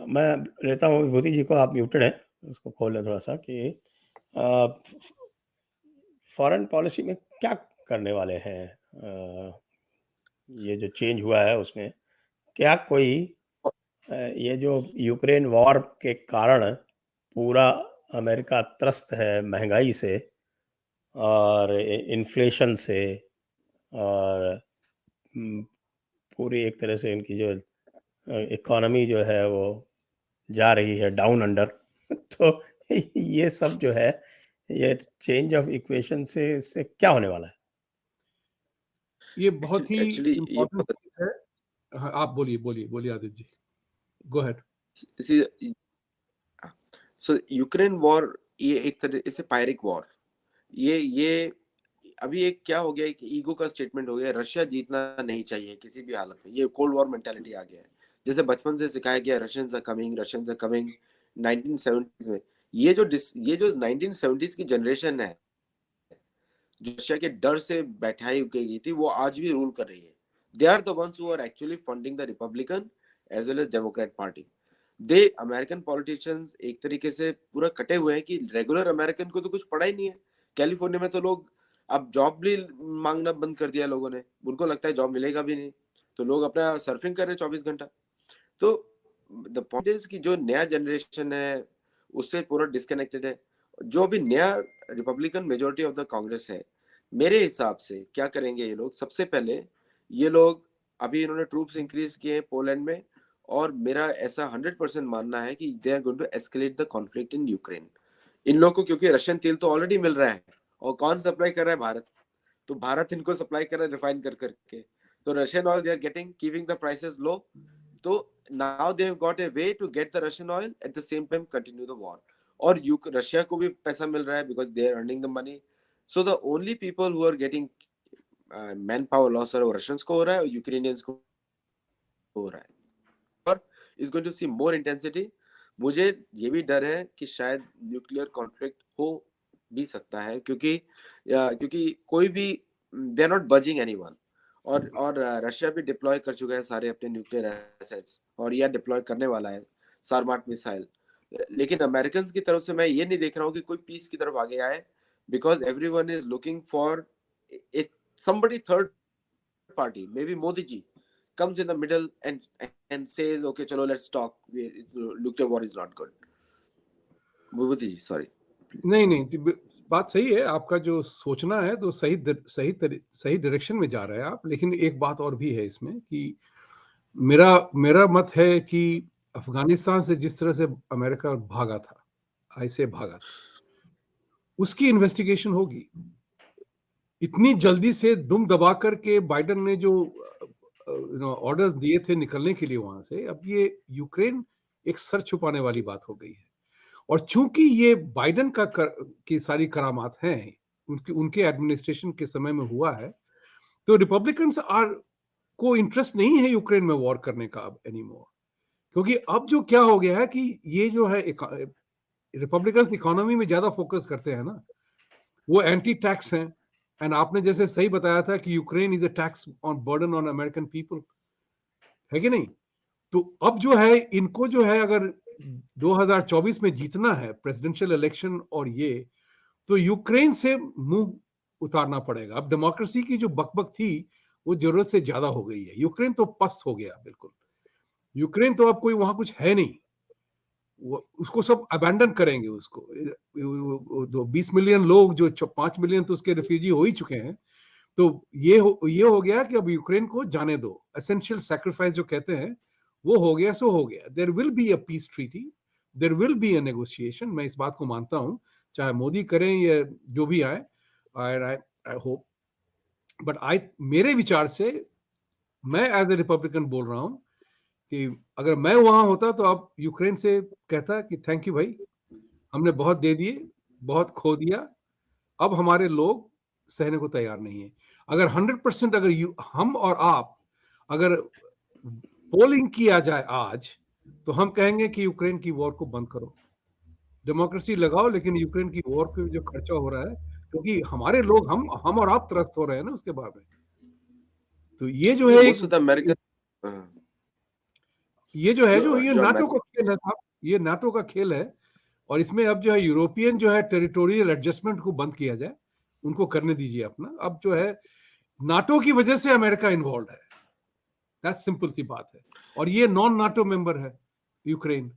मैं लेता हूँ विभूति जी को, आप muted हैं, उसको खोल लें थोड़ा सा, कि फॉरेन पॉलिसी में क्या करने वाले हैं, ये जो चेंज हुआ है उसमें क्या कोई ये जो यूक्रेन वॉर के कारण पूरा अमेरिका त्रस्त है महंगाई से और इन्फ्लेशन से, और पूरी एक तरह से इनकी जो इकोनॉमी जो है वो जा रही है डाउन अंडर तो ये सब जो है, ये चेंज ऑफ इक्वेशन से इससे क्या होने वाला है? ये बहुत ही Actually, ये इम्पोर्टेंट चीज है। हाँ, आप बोलिए बोलिए बोलिए Aditya ji, go ahead. see, so Ukraine war ये एक तरह से पायरिक वॉर, ये अभी एक क्या हो गया, एक ईगो का स्टेटमेंट हो गया, रशिया जीतना नहीं चाहिए किसी भी हालत में, ये कोल्ड वॉर मेंटालिटी आ गया है, जैसे बचपन से सिखाया गया रशियंस आर कमिंग 1970s में। ये जो 1970s की जनरेशन है जो रशिया के डर से बैठाई गई थी, वो आज भी रूल कर रही है। They are the ones who are actually funding the Republican as well as Democrat party. They American politicians एक तरीके से पूरा कटे हुए हैं कि रेगुलर अमेरिकन को तो कुछ पड़ा ही नहीं है। कैलिफोर्निया में तो लोग अब जॉब भी मांगना बंद कर दिया लोगों ने, उनको लगता है जॉब मिलेगा भी नहीं, तो लोग अपना सर्फिंग कर रहे हैं 24 घंटा। तो द पॉइंट इज कि जो नया जनरेशन है उससे पूरा डिस्कनेक्टेड है। जो भी नया Republican majority of the Congress है, मेरे हिसाब से क्या करेंगे ये लोग, सबसे पहले ये लोग, अभी इन्होंने ट्रूप्स इंक्रीज किए पोलैंड में, और मेरा ऐसा 100% मानना है कि they are going to escalate the conflict in Ukraine. इन लोगों को क्योंकि रशियन तेल तो ऑलरेडी मिल रहा है, और कौन सप्लाई कर रहा है? भारत। तो भारत इनको सप्लाई कर रहा है रिफाइन कर करके, तो Russian oil they are getting, keeping the prices low. तो now they have got a way to get the Russian oil at the same time continue the war. और रशिया को भी पैसा मिल रहा है because they are earning the money. So the only people who are getting man power loss है वो Russians को हो रहा है और यूक्रेनियंस को हो रहा है, और is going to see more intensity. मुझे ये भी डर है कि शायद न्यूक्लियर कॉन्फ्लिक्ट हो भी सकता है, क्योंकि कोई भी, they are not budging anyone. और रशिया भी डिप्लॉय कर चुका है सारे अपने न्यूक्लियर एसेट्स, और यह डिप्लॉय करने वाला है सारमाट मिसाइल। लेकिन अमेरिकन की तरफ से मैं ये नहीं देख रहा हूँ कि कोई पीस की तरफ आगे आए, because everyone is looking for somebody third party, maybe Modi ji comes in the middle and says, okay, chalo, let's talk. Nuclear war is not good. Vibhuti ji, sorry. Please. नहीं, बात सही है, आपका जो सोचना है तो सही डायरेक्शन में जा रहे हैं आप, लेकिन एक बात और भी है इसमें कि मेरा मत है कि अफगानिस्तान से जिस तरह से अमेरिका भागा था, ऐसे भागा था, उसकी इन्वेस्टिगेशन होगी। इतनी जल्दी से दुम दबा करके बाइडेन ने जो ऑर्डर दिए थे निकलने के लिए वहां से, अब ये यूक्रेन एक सर छुपाने वाली बात हो गई है। और चूंकि ये बाइडेन की सारी करामात हैं, उनके एडमिनिस्ट्रेशन के समय में हुआ है, तो रिपब्लिकन्स को इंटरेस्ट नहीं है यूक्रेन में वॉर करने का अब एनीमोर। क्योंकि अब जो क्या हो गया है कि ये जो है रिपब्लिकन्स इकोनॉमी में ज्यादा फोकस करते हैं ना, वो एंटी टैक्स हैं। एंड आपने जैसे सही बताया था कि Ukraine is a tax on burden on American people, है कि नहीं? तो अब जो है इनको जो है अगर 2024 में जीतना है प्रेसिडेंशियल इलेक्शन और ये, तो यूक्रेन से मुंह उतारना पड़ेगा। अब डेमोक्रेसी की जो बकबक थी वो जरूरत से ज्यादा हो गई है। यूक्रेन तो पस्त हो गया बिल्कुल। यूक्रेन तो अब कोई वहां कुछ है नहीं, उसको सब अबैंडन करेंगे उसको। 20 मिलियन लोग, जो 5 मिलियन तो उसके रिफ्यूजी हो ही चुके हैं। तो ये हो गया कि अब यूक्रेन को जाने दो। एसेंशियल सैक्रिफाइस जो कहते हैं वो हो गया, सो हो गया। There will be a peace treaty, there will be a negotiation. मैं इस बात को मानता हूं, चाहे मोदी करें या जो भी आए, आई होप। बट मेरे विचार से, मैं एज ए रिपब्लिकन बोल रहा हूं कि अगर मैं वहां होता तो अब यूक्रेन से कहता कि थैंक यू भाई, हमने बहुत दे दिए, बहुत खो दिया, अब हमारे लोग सहने को तैयार नहीं है। अगर 100% अगर हम और आप अगर पोलिंग किया जाए आज, तो हम कहेंगे कि यूक्रेन की वॉर को बंद करो, डेमोक्रेसी लगाओ, लेकिन यूक्रेन की वॉर पे जो खर्चा हो रहा है, क्योंकि हमारे लोग, हम और आप त्रस्त हो रहे हैं ना उसके बारे में। तो ये जो है ये जो है ये नाटो का खेल है साहब, ये नाटो का खेल है। और इसमें अब जो है यूरोपियन जो है टेरिटोरियल एडजस्टमेंट को बंद किया जाए, उनको करने दीजिए अपना। अब जो है नाटो की वजह से अमेरिका इन्वॉल्व है, दैट्स सिंपल सी बात है। और ये नॉन नाटो मेंबर है यूक्रेन,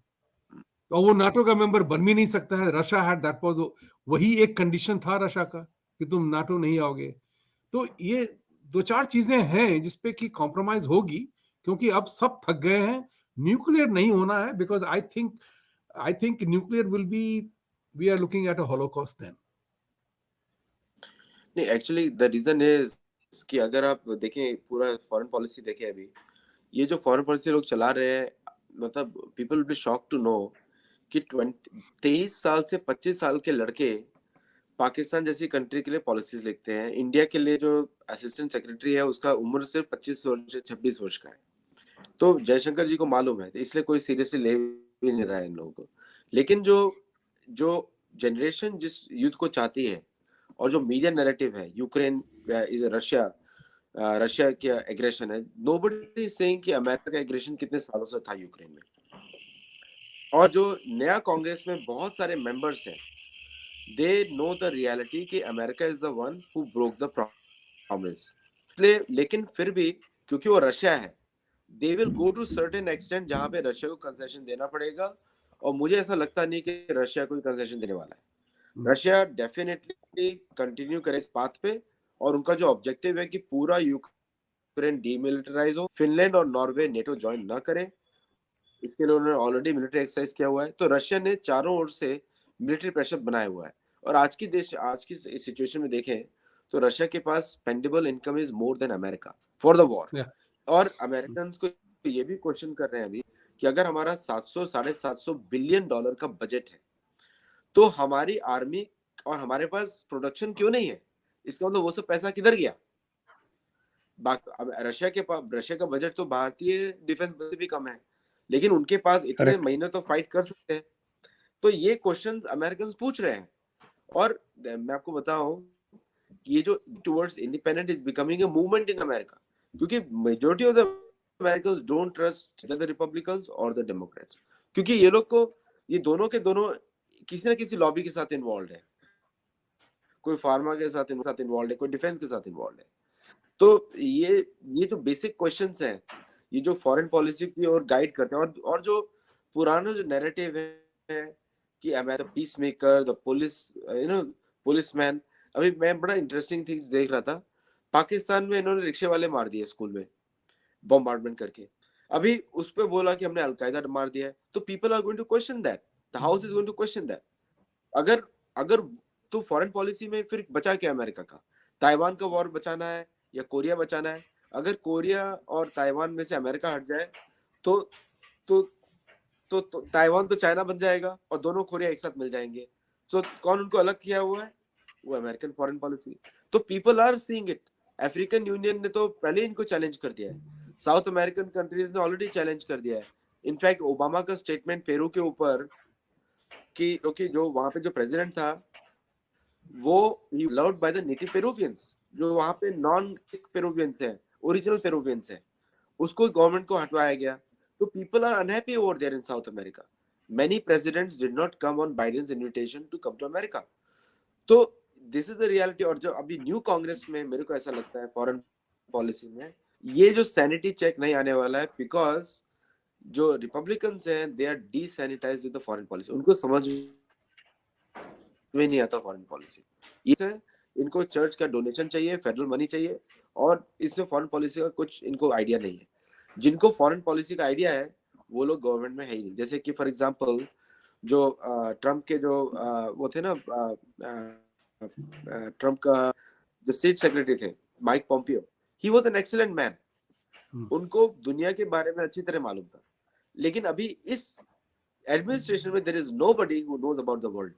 और वो नाटो का मेंबर बन भी नहीं सकता है। रशिया हैड दैट वाज, वही एक कंडीशन था रशिया का कि तुम नाटो नहीं आओगे। तो ये 2-4 चीजें हैं जिसपे कि कॉम्प्रोमाइज होगी, क्योंकि अब सब थक गए हैं। न्यूक्लियर नहीं होना है, because I think nuclear will be, we are looking at a holocaust then. नहीं, एक्चुअली द रीजन इज कि अगर आप देखें पूरा फॉरेन पॉलिसी देखें, अभी ये जो फॉरेन पॉलिसी लोग चला रहे हैं, मतलब people will be shock to know कि 23 साल से 25 साल के लड़के पाकिस्तान जैसी कंट्री के लिए पॉलिसीज लिखते हैं। इंडिया के लिए जो असिस्टेंट सेक्रेटरी है उसका उम्र सिर्फ 25 वर्ष से 26 वर्ष का है। तो जयशंकर जी को मालूम है, इसलिए कोई सीरियसली ले भी नहीं रहा है इन लोगों को। लेकिन जो जनरेशन जिस युद्ध को चाहती है, और जो मीडिया नैरेटिव है यूक्रेन इज रशिया की एग्रेशन है, नोबडी इज सेइंग कि अमेरिका का एग्रेशन कितने सालों से था यूक्रेन में। और जो नया कांग्रेस में बहुत सारे मेंबर्स हैं, they know the reality कि America is the one who broke the promise। लेकिन फिर भी क्योंकि वो रशिया है, they will go to certain extent जहां पे रशिया को कंसेशन देना पड़ेगा। और मुझे ऐसा लगता नहीं कि रशिया कोई कंसेशन देने वाला है। रशिया डेफिनेटली कंटिन्यू करे इस पाथ पे, और उनका जो ऑब्जेक्टिव है कि पूरा यूक्रेन डीमिलिटराइज हो, फिनलैंड और नॉर्वे नेटो ज्वाइन ना करे, इसके लिए उन्होंने ऑलरेडी मिलिट्री एक्सरसाइज किया हुआ है। तो रशिया ने चारों ओर से मिलिट्री प्रेशर बनाया हुआ है। और आज की सिचुएशन में देखें तो रशिया के पास spendable income is more than America for the war. और अमेरिकन को ये भी क्वेश्चन कर रहे हैं अभी कि अगर हमारा 700-750 बिलियन डॉलर का बजट है, तो हमारी आर्मी और हमारे पास प्रोडक्शन क्यों नहीं है? इसका मतलब वो सब पैसा किधर गया? रशिया का बजट तो भारतीय डिफेंस बजट भी कम है, लेकिन उनके पास इतने महीने तो फाइट कर सकते हैं। तो ये क्वेश्चन अमेरिकन पूछ रहे हैं। और मैं आपको बताऊं, ये जो towards independent is becoming a movement in America, क्योंकि majority of the Americans don't trust the Republicans और द डेमोक्रेट्स, क्योंकि ये लोग को ये दोनों के दोनों किसी न किसी लॉबी के साथ इन्वॉल्व है, कोई फार्मा के साथ इन्वॉल्व है, कोई डिफेंस के साथ इन्वॉल्व है। तो ये जो बेसिक क्वेश्चंस हैं, ये जो फॉरेन पॉलिसी की ओर गाइड करते हैं, और जो पुराना जो नैरेटिव है कि America peace maker, the police, policeman. अभी मैं बड़ा इंटरेस्टिंग थिंग्स देख रहा था, पाकिस्तान में इन्होंने रिक्शे वाले मार दिए स्कूल में बॉम्बार्डमेंट करके। अभी उस पे बोला कि हमने अलकायदा मार दिया है, तो people are going to question that, the house is going to question that. अगर अगर तो फॉरेन पॉलिसी में फिर बचा क्या अमेरिका का? ताइवान का वॉर बचाना है या कोरिया बचाना है? अगर कोरिया और ताइवान में से अमेरिका हट जाए तो तो तो ताइवान तो चाइना बन जाएगा और दोनों कोरिया एक साथ मिल जाएंगे। सो कौन उनको अलग किया हुआ है? वो अमेरिकन फॉरेन पॉलिसी। तो people are seeing it. African Union ने तो पहले इनको चैलेंज कर दिया है, साउथ अमेरिकन कंट्रीज ने ऑलरेडी चैलेंज कर दिया है। इनफैक्ट ओबामा का स्टेटमेंट पेरू के ऊपर कि जो वहां पे जो प्रेसिडेंट था वो लव्ड बाय द नेटिव पेरुवियंस, जो वहां पे नॉन पेरुवियंस है, ओरिजिनल पेरुवियंस है, उसको गवर्नमेंट को हटवाया गया। तो people are unhappy over there in South America. Many presidents did not come on Biden's invitation to come to America. तो दिस इज द रियलिटी। और जो अभी न्यू कांग्रेस में मेरे को ऐसा लगता है फॉरेन पॉलिसी में ये जो सैनिटी चेक नहीं आने वाला है, बिकॉज जो रिपब्लिकन्स हैं they are desensitized with the foreign policy. उनको समझ में नहीं आता फॉरेन पॉलिसी। इससे इनको चर्च का डोनेशन चाहिए, फेडरल मनी चाहिए, और इससे फॉरेन पॉलिसी का कुछ इनको आइडिया नहीं है। जिनको फॉरेन पॉलिसी का आइडिया है वो लोग गवर्नमेंट में है ही नहीं। जैसे कि फॉर एग्जांपल जो ट्रम्प के जो वो थे ना, ट्रम्प का जो स्टेट सेक्रेटरी थे Mike Pompeo, he was an excellent man. उनको दुनिया के बारे में अच्छी तरह मालूम था, लेकिन अभी इस एडमिनिस्ट्रेशन में there is nobody who knows about the world,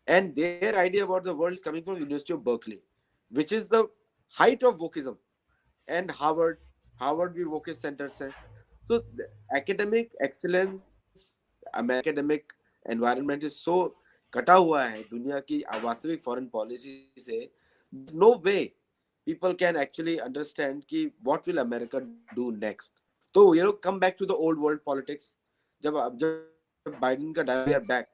and their idea about the world is coming from University of Berkeley, which is the height of wokeism, and Harvard भी wokeist centers है। So the academic excellence, academic environment is so कटा हुआ है दुनिया की वास्तविक foreign policy से। No way people can actually understand कि what will America do next। तो come back to the old world politics। जब बाइडेन का डायरेक्ट बैक,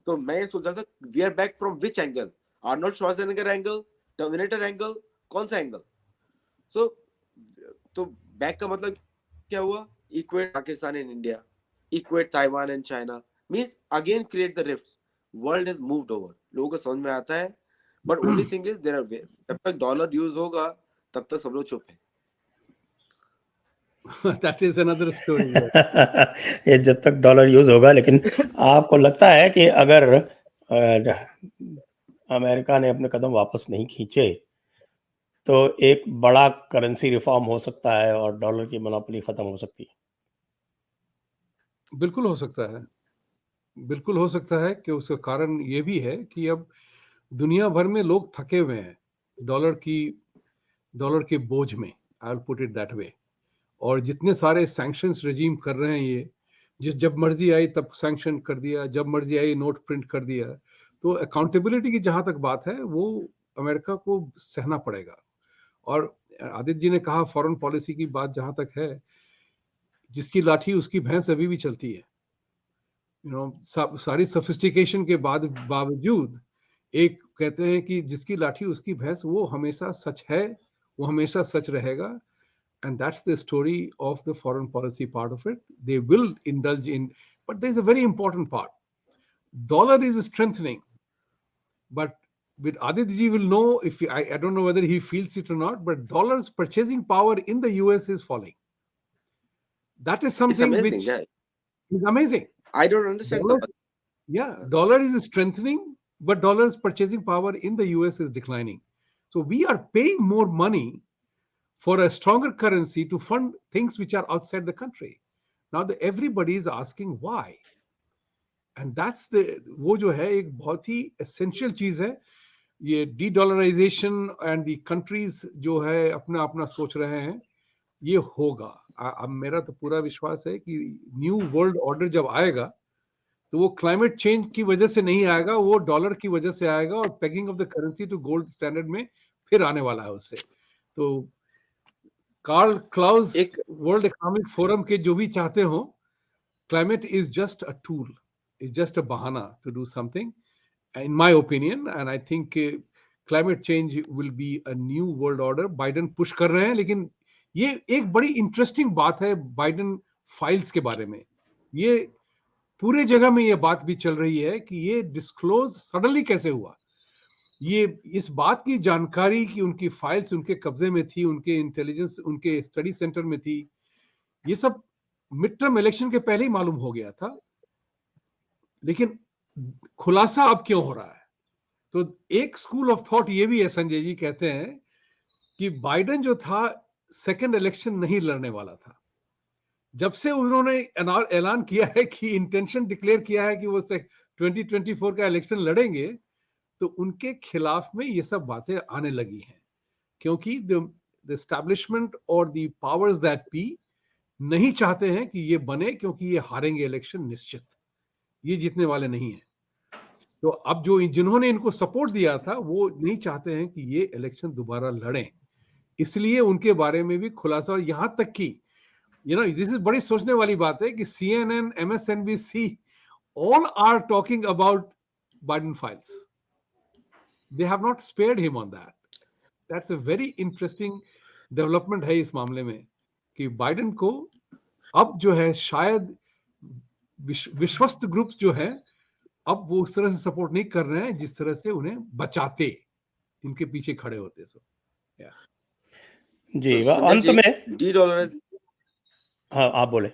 तो मैं सोच रहा था we are back from which angle? Arnold Schwarzenegger angle, Terminator angle, कौन सा एंगल? सो तो बैक का मतलब क्या हुआ? Equate Pakistan and India, equate Taiwan and China, means again create the rifts. World has moved over. लोगों को समझ में आता है, but only thing is there are, जब तक डॉलर यूज होगा तब तक सब लोग चुप है। That is another story. ये जब तक डॉलर यूज होगा। लेकिन आपको लगता है कि अगर अमेरिका ने अपने कदम वापस नहीं खींचे तो एक बड़ा करेंसी रिफॉर्म हो सकता है और डॉलर की मोनोपोली खत्म हो सकती है? बिल्कुल हो सकता है, बिल्कुल हो सकता है कि उसका कारण ये भी है कि अब दुनिया भर में लोग थके हुए हैं डॉलर के बोझ में, I will put it that way. और जितने सारे सैंक्शंस रेजीम कर रहे हैं ये, जब मर्जी आई तब सैंक्शन कर दिया, जब मर्जी आई नोट प्रिंट कर दिया। तो अकाउंटेबिलिटी की जहां तक बात है वो अमेरिका को सहना पड़ेगा। और आदित्य जी ने कहा फॉरेन पॉलिसी की बात जहां तक है, जिसकी लाठी उसकी भैंस अभी भी चलती है। सारी सोफिस्टिकेशन के बावजूद एक कहते हैं कि जिसकी लाठी उसकी भैंस, वो हमेशा सच है, वो हमेशा सच रहेगा। And that's the story of the foreign policy part of it. They will indulge in, but there's a very important part. Dollar is strengthening, but with Aditya ji will know, if I don't know whether he feels it or not, but dollar's purchasing power in the US is falling. That is something which is amazing. I don't understand. Dollar is strengthening, but dollar's purchasing power in the US is declining. So we are paying more money for a stronger currency to fund things which are outside the country. Now everybody is asking why, and that's वो जो है एक बहुत ही essential चीज है। ये de-dollarization and the countries जो है अपना अपना सोच रहे हैं, ये होगा। अब मेरा तो पूरा विश्वास है कि न्यू वर्ल्ड ऑर्डर जब आएगा तो वो क्लाइमेट चेंज की वजह से नहीं आएगा, वो डॉलर की वजह से आएगा, और pegging of the currency to gold standard में फिर आने वाला है उससे। तो Karl Klaus World Economic Forum के जो भी चाहते हो, climate is just a tool, is just a bahana to do something, in my opinion. And I think climate change will be a new world order. Biden push कर रहे हैं, लेकिन ये एक बड़ी इंटरेस्टिंग बात है बाइडन फाइल्स के बारे में. ये पूरे जगह में ये बात भी चल रही है कि ये डिस्क्लोज सडनली कैसे हुआ. ये इस बात की जानकारी कि उनकी फाइल्स उनके कब्जे में थी, उनके इंटेलिजेंस उनके स्टडी सेंटर में थी, ये सब मिड टर्म इलेक्शन के पहले ही मालूम हो गया था. लेकिन खुलासा अब क्यों हो रहा है? तो एक स्कूल ऑफ थॉट ये भी है, संजय जी कहते हैं कि बाइडन जो था सेकंड इलेक्शन नहीं लड़ने वाला था. जब से उन्होंने ऐलान किया है कि इंटेंशन डिक्लेयर किया है कि वो 2024 का इलेक्शन लड़ेंगे, तो उनके खिलाफ में ये सब बातें आने लगी हैं, क्योंकि द एस्टैब्लिशमेंट और द पावर्स दैट बी नहीं चाहते हैं कि ये बने, क्योंकि ये हारेंगे इलेक्शन निश्चित, ये जीतने वाले नहीं हैं. तो अब जो जिन्होंने इनको सपोर्ट दिया था वो नहीं चाहते हैं कि ये इलेक्शन दोबारा लड़ें, इसलिए उनके बारे में भी खुलासा. और यहां तक कि दिस इज बड़ी सोचने वाली बात है कि CNN, MSNBC all are talking about Biden files. They have not spared him on that. That's a very interesting development है इस मामले में, कि बाइडन को अब जो है शायद विश्वस्त ग्रुप्स जो है अब वो उस तरह से सपोर्ट नहीं कर रहे हैं जिस तरह से उन्हें बचाते, इनके पीछे खड़े होते. जी, अंत में डीडॉलराइज. हाँ, आप बोले.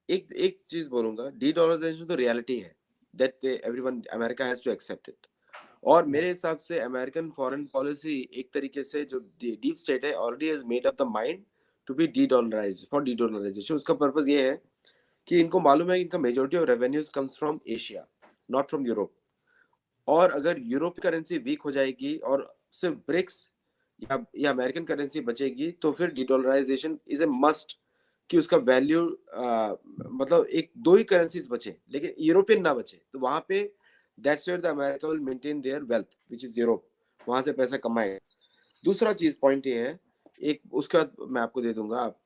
एक चीज बोलूंगा, डीडॉलराइजेशन तो रियलिटी है, that everyone America has to accept it. और मेरे हिसाब से अमेरिकन फॉरेन पॉलिसी एक तरीके से जो डीप स्टेट है already has made up the mind to be dedollarized for dedollarization. उसका पर्पस ये है कि इनको मालूम है कि इनका majority of revenues comes from Asia, not from Europe. और अगर यूरोप करेंसी वीक हो जाएगी और सिर्फ ब्रिक्स या अमेरिकन करेंसी बचेगी, तो फिर डीडॉलराइजेशन इज ए मस्ट, कि उसका वैल्यू मतलब एक दो ही करेंसीज बचे लेकिन यूरोपियन ना बचे. तो वहां पे that's where the America will maintain their wealth which is Europe, वहां से पैसा कमाएगा. दूसरा चीज पॉइंट ये है, एक उसके बाद मैं आपको दे दूंगा आप.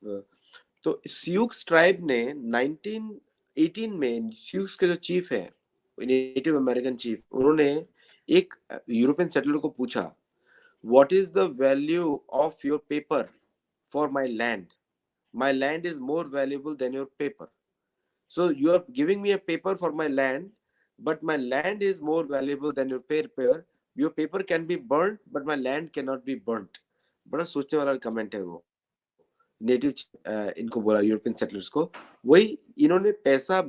तो स्यूक्स ट्राइब ने 1918 में, स्यूक्स के जो चीफ है, नेटिव अमेरिकन चीफ, उन्होंने एक यूरोपियन सेटलर को पूछा, what is the value of your paper for my land? My land is more valuable than your paper. So you are giving me a paper for my land, but my land is more valuable than your paper. Your paper can be burnt, but my land cannot be burnt. बड़ा सोचने वाला comment है वो. Native इनको बोला, European settlers को. वही इन्होंने पैसा,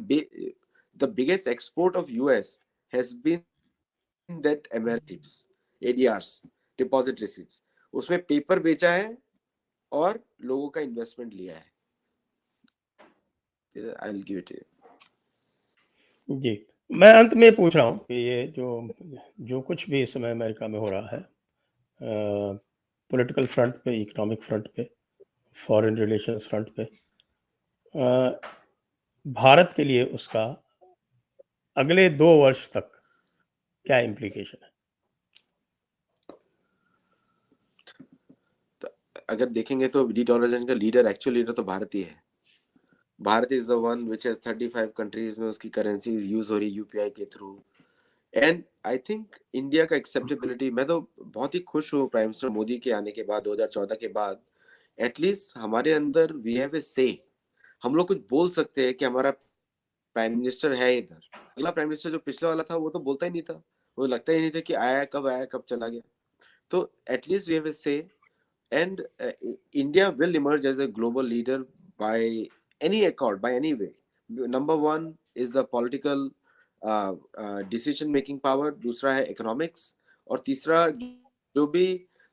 the biggest export of US has been that Americans ADRs, deposit receipts, उसमें पेपर बेचा है और लोगों का इन्वेस्टमेंट लिया है. आई विल गिव इट जी. मैं अंत में पूछ रहा हूँ कि ये जो कुछ भी इस समय अमेरिका में हो रहा है, पॉलिटिकल फ्रंट पे, इकोनॉमिक फ्रंट पे, फॉरेन रिलेशंस फ्रंट पे, भारत के लिए उसका अगले 2 वर्ष तक क्या इम्प्लीकेशन है? अगर देखेंगे तो डीडॉलराइजेशन का लीडर, एक्चुअल लीडर तो भारत ही है. Bharat is the one which has 35 countries में उसकी करेंसी यूज हो रही है यूपीआई के through. And I think India का एक्सेप्टेबिलिटी, मैं तो बहुत ही खुश हूँ प्राइम मिनिस्टर मोदी के आने के बाद, 2014 के बाद. एटलीस्ट हमारे अंदर वी हैव ए से, हम लोग कुछ बोल सकते हैं कि हमारा प्राइम मिनिस्टर है इधर. अगला प्राइम मिनिस्टर जो पिछले वाला था वो तो बोलता ही नहीं था, वो लगता ही नहीं था कि आया कब चला गया. तो एटलीस्ट वी हैव ए से. And India will emerge as a global leader by any accord, by any way. Number one is the political decision making power. दूसरा है economics. और तीसरा जो भी,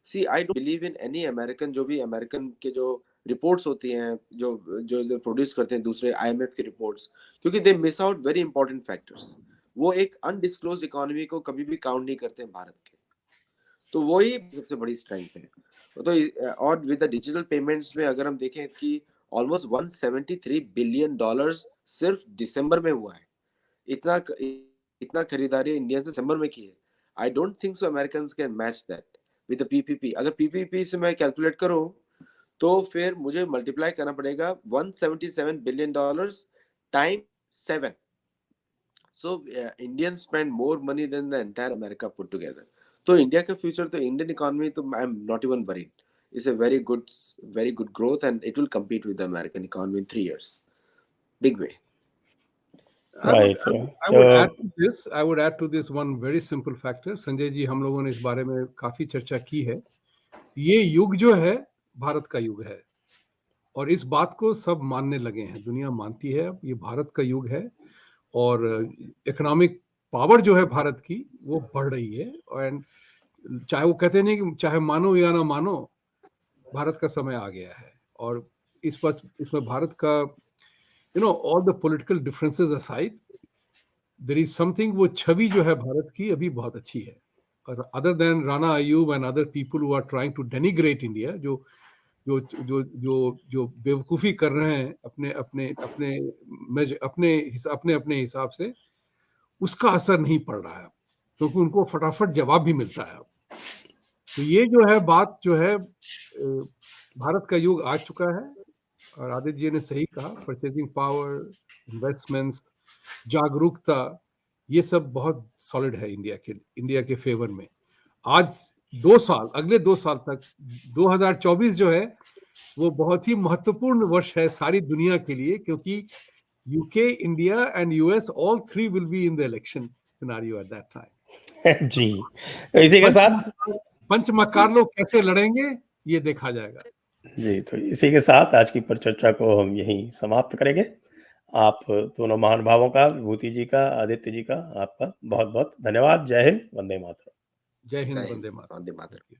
see, I don't believe in any American, जो भी American के जो reports होती हैं, जो produce करते हैं दूसरे IMF के reports, क्योंकि they miss out very important factors. वो एक undisclosed economy को कभी भी count नहीं करते हैं भारत के. तो वही सबसे बड़ी स्ट्रेंथ है. तो और विद द डिजिटल पेमेंट्स में अगर हम देखें कि ऑलमोस्ट $173 बिलियन सिर्फ दिसंबर में हुआ है. इतना खरीदारी इंडिया से दिसंबर में की है. I don't think so Americans can match that with the PPP. अगर पीपीपी से मैं कैलकुलेट करूं तो फिर मुझे मल्टीप्लाई करना पड़ेगा $177 billion time 7. So Indians spend more money than the entire America put together. तो इंडिया का फ्यूचर तो इंडियन इकोनॉमी तो I am not even worried. It's a very good growth, and it will compete with the American economy in 3 years. Big way. Right. I would add to this. I would add to this one very simple factor. Sanjay ji, हम लोगों ने इस बारे में काफी चर्चा की है. ये युग जो है भारत का युग है, और इस बात को सब मानने लगे हैं. दुनिया मानती है अब ये भारत का युग है, और इकोनॉमिक पावर जो है भारत की वो बढ़ रही है. और चाहे वो कहते नहीं कि चाहे मानो या ना मानो, भारत का समय आ गया है. और इसमें भारत का all the political differences aside, there is something, वो छवि जो है भारत की अभी बहुत अच्छी है. और other than Rana Ayub and other people who are trying to denigrate India, जो बेवकूफ़ी कर रहे हैं अपने हिसाब से, उसका असर नहीं पड़ रहा है, क्योंकि उनको फटाफट जवाब भी मिलता है. तो ये जो है बात जो है, भारत का युग आ चुका है. और आदित्य जी ने सही कहा, परचेजिंग पावर, इन्वेस्टमेंट्स, जागरूकता, ये सब बहुत सॉलिड है इंडिया के फेवर में. आज 2 साल, अगले 2 साल तक 2024 जो है वो बहुत ही महत्वपूर्ण वर्ष है सारी दुनिया के लिए, क्योंकि UK, India and US, all 3 will be in the election scenario at that time. जी, तो इसी के साथ पंचमकार लोग कैसे लड़ेंगे ये देखा जाएगा. जी, तो इसी के साथ आज की परिचर्चा को हम यहीं समाप्त करेंगे. आप दोनों महानुभावों का, विभूति जी का, आदित्य जी का, आपका बहुत बहुत धन्यवाद. जय हिंद, वंदे मातरम. जय हिंद, वंदे मातरम. वंदे मातरम.